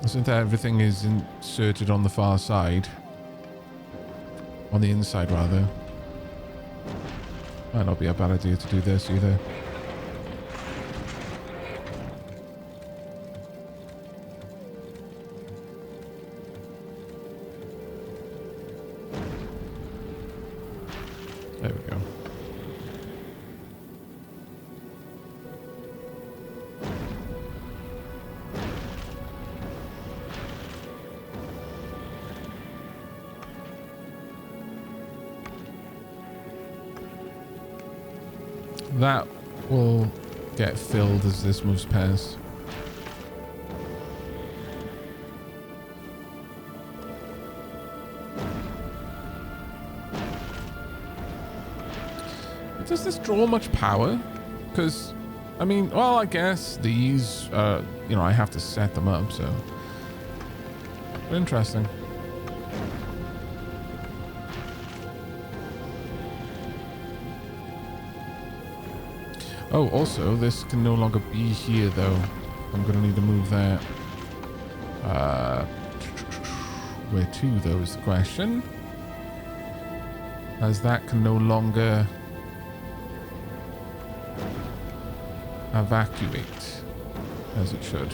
Isn't that everything is inserted on the far side? On the inside, rather. Might not be a bad idea to do this either. There we go. That will get filled as this moves past. Does this draw much power? Because, I mean, well, I guess these, you know, I have to set them up, so. Interesting. Oh, also, this can no longer be here, though. I'm going to need to move that. Where to, though, is the question. As that can no longer evacuate as it should.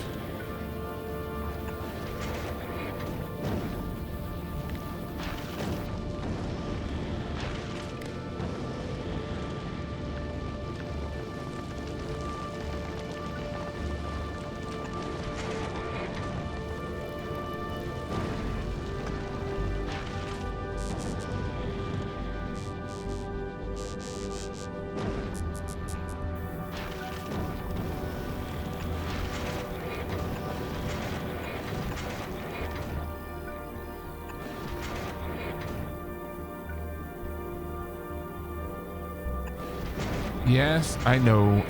Yes, I know.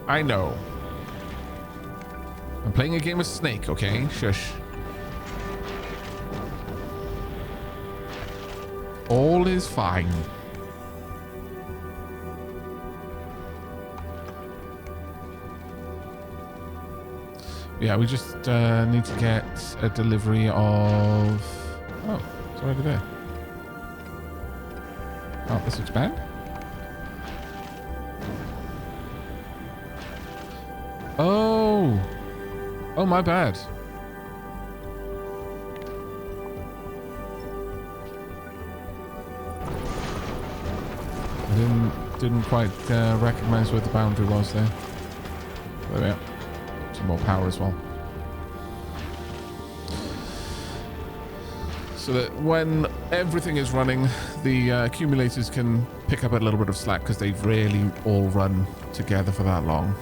I'm playing a game of Snake, okay? Shush. All is fine. Yeah, we just need to get a delivery of... Oh, it's already there. Oh, let's expand. Oh. Oh, my bad. I didn't quite recognize where the boundary was there. There we are. Some more power as well. So that when everything is running, the accumulators can pick up a little bit of slack because they've rarely all run together for that long.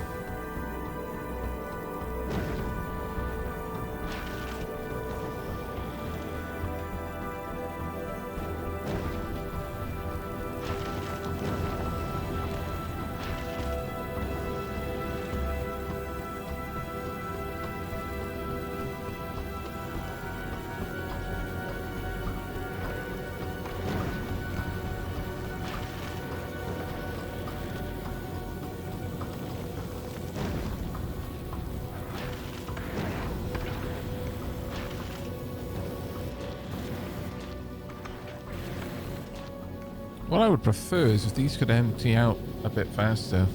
What I would prefer is if these could empty out a bit faster.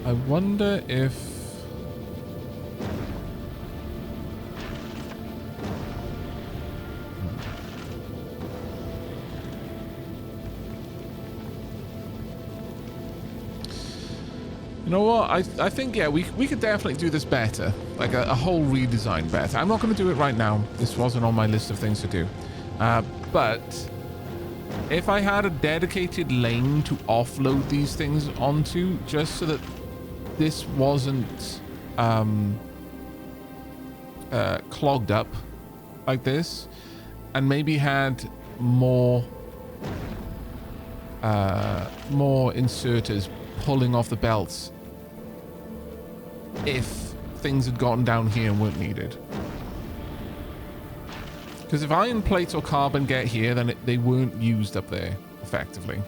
I wonder if... You know what? I think, yeah, we could definitely do this better. Like a whole redesign better. I'm not going to do it right now. This wasn't on my list of things to do. But if I had a dedicated lane to offload these things onto, just so that this wasn't clogged up like this, and maybe had more inserters pulling off the belts if things had gotten down here and weren't needed. Because if iron plates or carbon get here, then they weren't used up there effectively.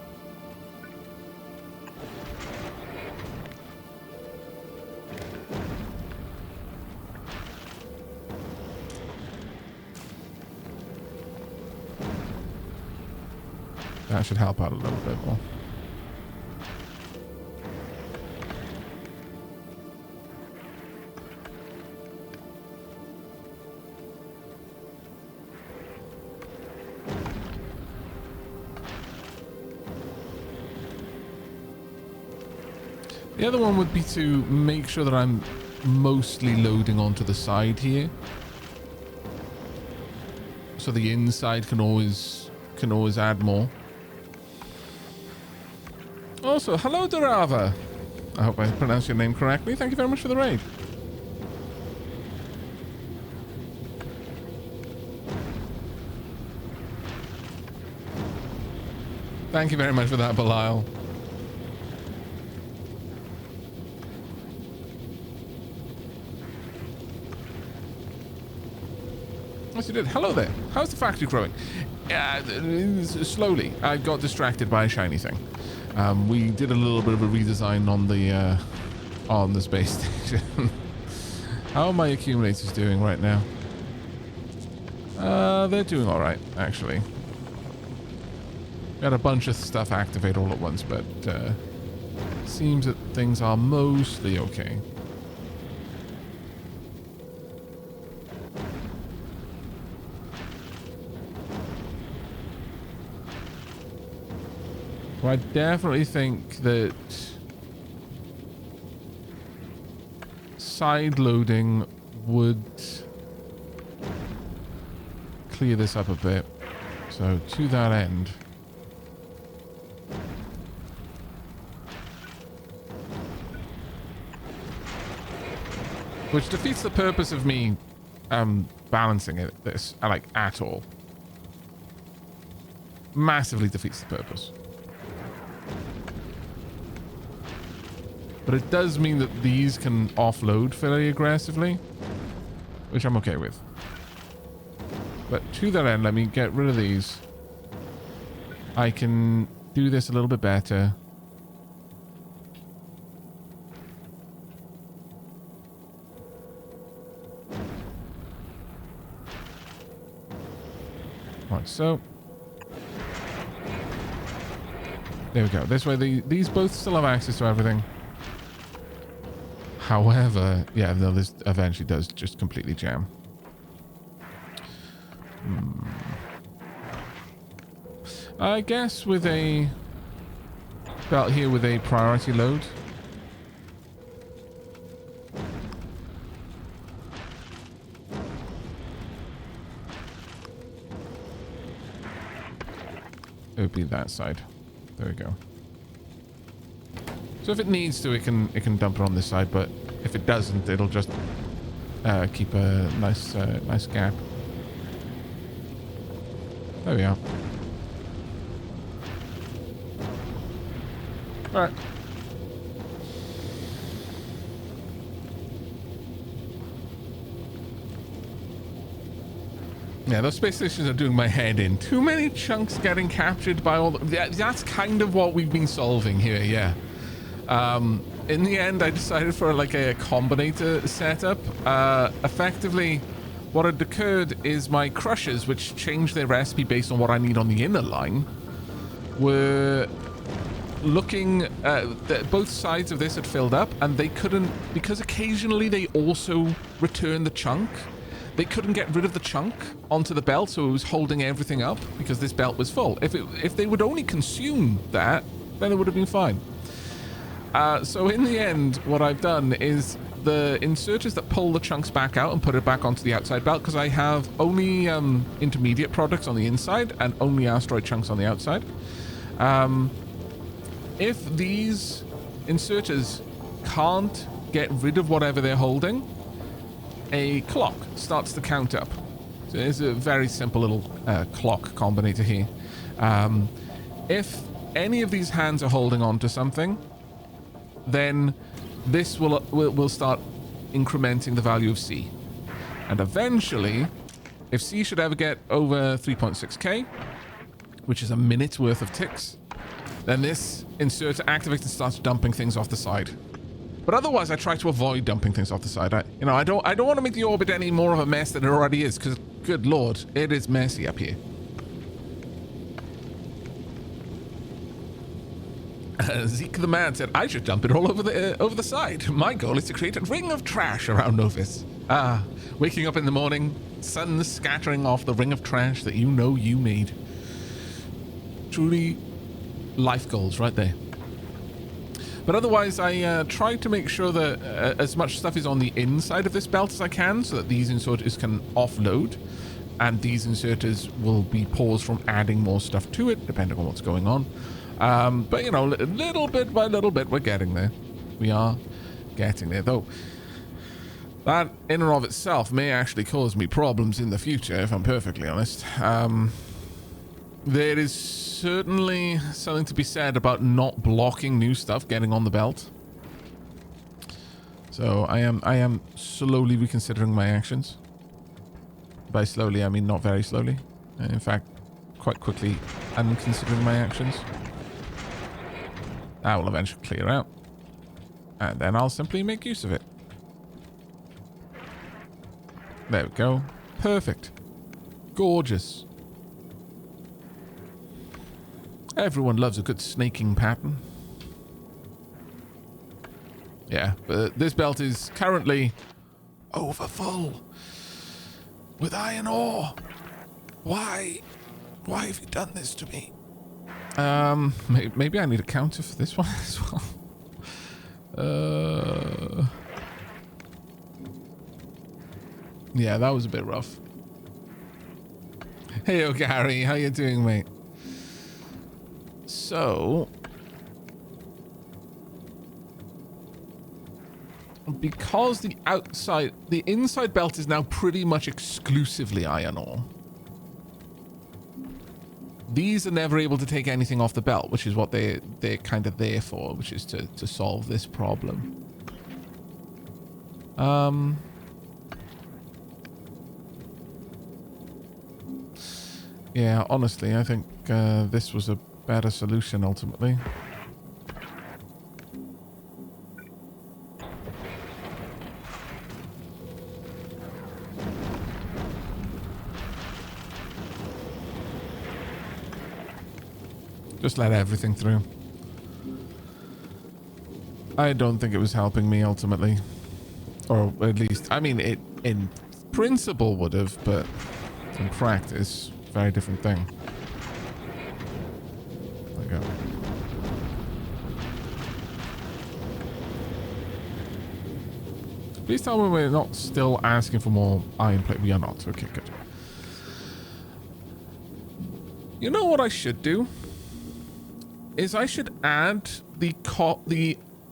That should help out a little bit more. The other one would be to make sure that I'm mostly loading onto the side here. So the inside can always can always add more. Also, hello, Dorava. I hope I pronounced your name correctly. Thank you very much for the raid. Thank you very much for that, Belial. Yes, you did. Hello there. How's the factory growing? Slowly. I got distracted by a shiny thing. We did a little bit of a redesign on the space station. How are my accumulators doing right now? They're doing all right, actually. We had a bunch of stuff activate all at once, but seems that things are mostly okay. So I definitely think that side loading would clear this up a bit. So to that end, which defeats the purpose of me balancing this like at all. Massively defeats the purpose. But it does mean that these can offload fairly aggressively, which I'm okay with. But to that end, let me get rid of these. I can do this a little bit better. Right, so there we go. This way, these both still have access to everything. However, yeah, no, this eventually does just completely jam. I guess with a belt here with a priority load. It would be that side. There we go. So if it needs to, it can dump it on this side, but if it doesn't, it'll just keep a nice gap. There we are. All right. Yeah, those space stations are doing my head in. Too many chunks getting captured by all the... That's kind of what we've been solving here, yeah. In the end, I decided for like a combinator setup. Effectively, what had occurred is my crushers, which changed their recipe based on what I need on the inner line, were looking... both sides of this had filled up, and they couldn't... Because occasionally they also return the chunk. They couldn't get rid of the chunk onto the belt, so it was holding everything up because this belt was full. If they would only consume that, then it would have been fine. So in the end, what I've done is the inserters that pull the chunks back out and put it back onto the outside belt, because I have only intermediate products on the inside and only asteroid chunks on the outside. If these inserters can't get rid of whatever they're holding, a clock starts to count up. So there's a very simple little clock combinator here. If any of these hands are holding on to something, then this will start incrementing the value of C. And eventually, if C should ever get over 3.6k, which is a minute's worth of ticks, then this inserter activates and starts dumping things off the side. But otherwise, I try to avoid dumping things off the side. I don't want to make the orbit any more of a mess than it already is, because, good lord, it is messy up here. Zeke the man said, I should dump it all over the side. My goal is to create a ring of trash around Novus. Waking up in the morning, sun scattering off the ring of trash that you know you made. Truly, life goals right there. But otherwise, I try to make sure that as much stuff is on the inside of this belt as I can, so that these inserters can offload. and these inserters will be paused from adding more stuff to it, depending on what's going on. But, you know, little bit by little bit, we're getting there. We are getting there, though. That, in and of itself, may actually cause me problems in the future, if I'm perfectly honest. There is certainly something to be said about not blocking new stuff getting on the belt. So I am slowly reconsidering my actions. By slowly, I mean not very slowly. In fact, quite quickly I'm considering my actions. That will eventually clear out. And then I'll simply make use of it. There we go. Perfect. Gorgeous. Everyone loves a good snaking pattern. Yeah, but this belt is currently overfull with iron ore. Why? Why have you done this to me? Maybe I need a counter for this one as well. Yeah, that was a bit rough. Hey, Gary, how you doing, mate? So, because the inside belt is now pretty much exclusively iron ore. These are never able to take anything off the belt, which is what they're kind of there for, which is to solve this problem. Yeah, honestly, I think this was a better solution ultimately. Just let everything through. I don't think it was helping me ultimately. Or at least, I mean, it in principle would have, but in practice, very different thing. There we go. Please tell me we're not still asking for more iron plate. We are not. Okay, good. You know what I should do? Is I should add the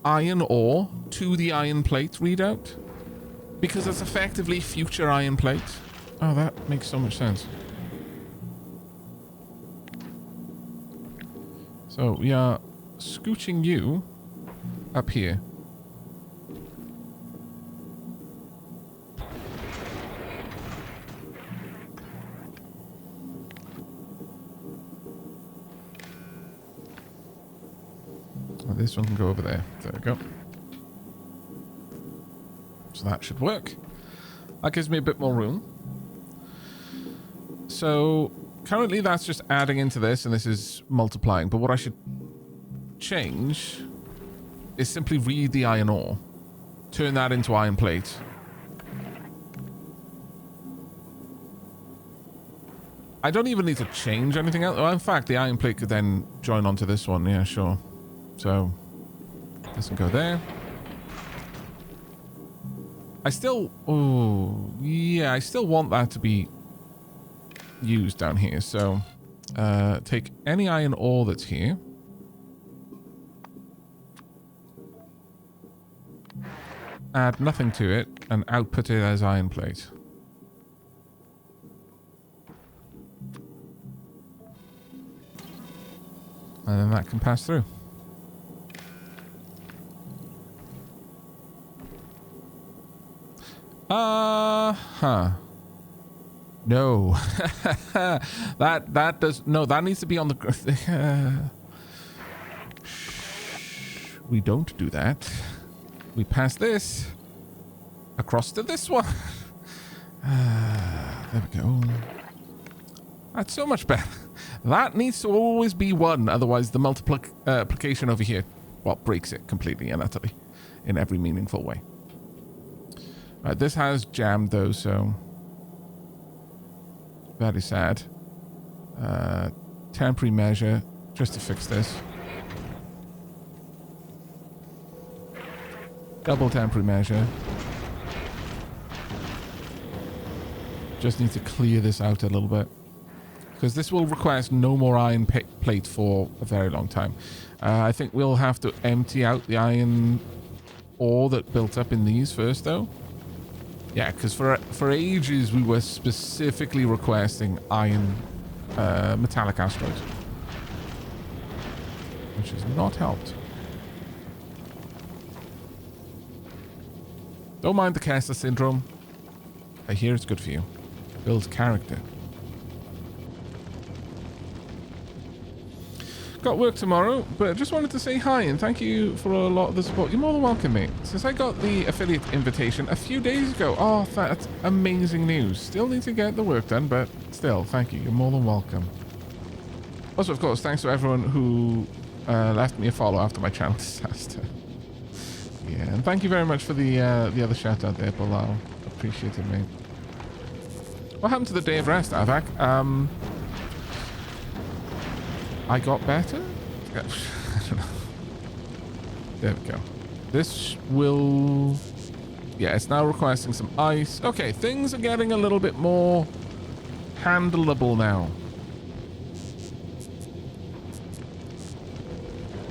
iron ore to the iron plate readout. Because it's effectively future iron plate. Oh, that makes so much sense. So we are scooching you up here. Oh, this one can go over there. There we go. So that should work. That gives me a bit more room. So currently that's just adding into this and this is multiplying. But what I should change is simply read the iron ore. Turn that into iron plate. I don't even need to change anything else. Well, in fact, the iron plate could then join onto this one. Yeah, sure. So this can go there. I still... Oh, yeah, I still want that to be used down here. So take any iron ore that's here. Add nothing to it and output it as iron plate. And then that can pass through. No. that does... No, that needs to be on the... We don't do that. We pass this across to this one. There we go. That's so much better. That needs to always be 1. Otherwise, the multiplication over here, well, breaks it completely and utterly in every meaningful way. Right, this has jammed though, so very sad. Temporary measure just to fix this. Double temporary measure. Just need to clear this out a little bit. Because this will require no more iron plate for a very long time. I think we'll have to empty out the iron ore that built up in these first, though. Yeah, because for ages we were specifically requesting iron metallic asteroids. Which has not helped. Don't mind the Kessler syndrome. I hear it's good for you. Builds character. Got work tomorrow, but just wanted to say hi and thank you for a lot of the support. You're more than welcome, mate. Since I got the affiliate invitation a few days ago. Oh, that's amazing news. Still need to get the work done, but still, thank you. You're more than welcome. Also, of course, thanks to everyone who left me a follow after my channel disaster. Yeah, and thank you very much for the other shout out there, Bilal. Appreciate it, mate. What happened to the day of rest, Aavak? I got better? I don't know. There we go. This will... Yeah, it's now requesting some ice. Okay, things are getting a little bit more handleable now.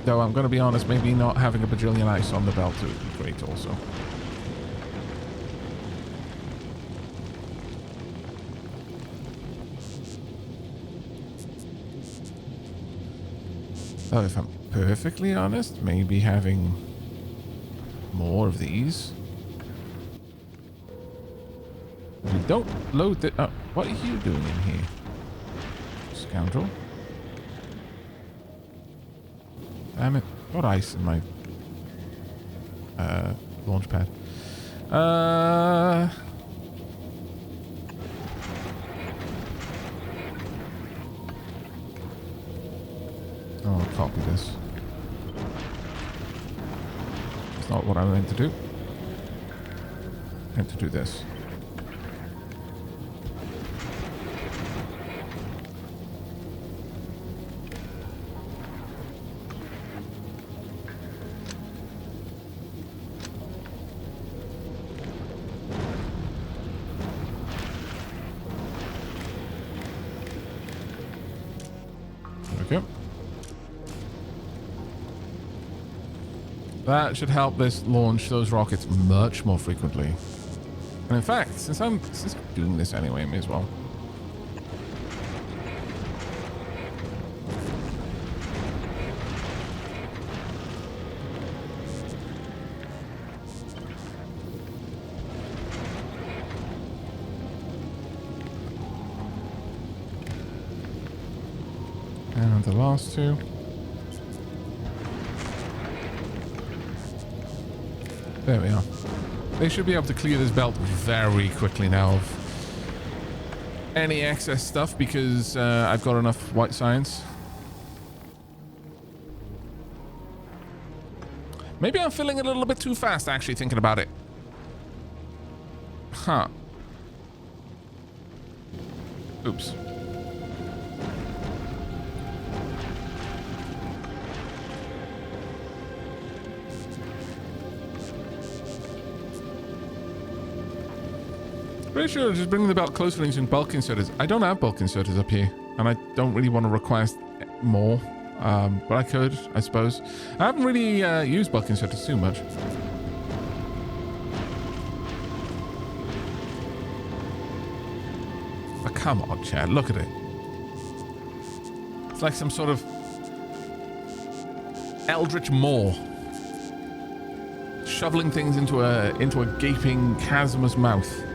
Though I'm going to be honest, maybe not having a bajillion ice on the belt would be great also. So if I'm perfectly honest, maybe having more of these. We don't load the... Oh, what are you doing in here? Scoundrel. Damn it. Got ice in my launch pad. I'll copy this. It's not what I meant to do. I meant to do this. Okay. That should help this launch those rockets much more frequently. And in fact, since I'm doing this anyway, I may as well. And the last two. There we are. They should be able to clear this belt very quickly now of any excess stuff because I've got enough white science. Maybe I'm filling it a little bit too fast, actually, thinking about it. Huh. Oops. Pretty sure just bringing the belt closer using bulk inserters. I don't have bulk inserters up here, and I don't really want to request more, but I could, I suppose. I haven't really used bulk inserters too much. But come on, Chad, look at it. It's like some sort of eldritch maw. Shoveling things into a gaping chasmous mouth.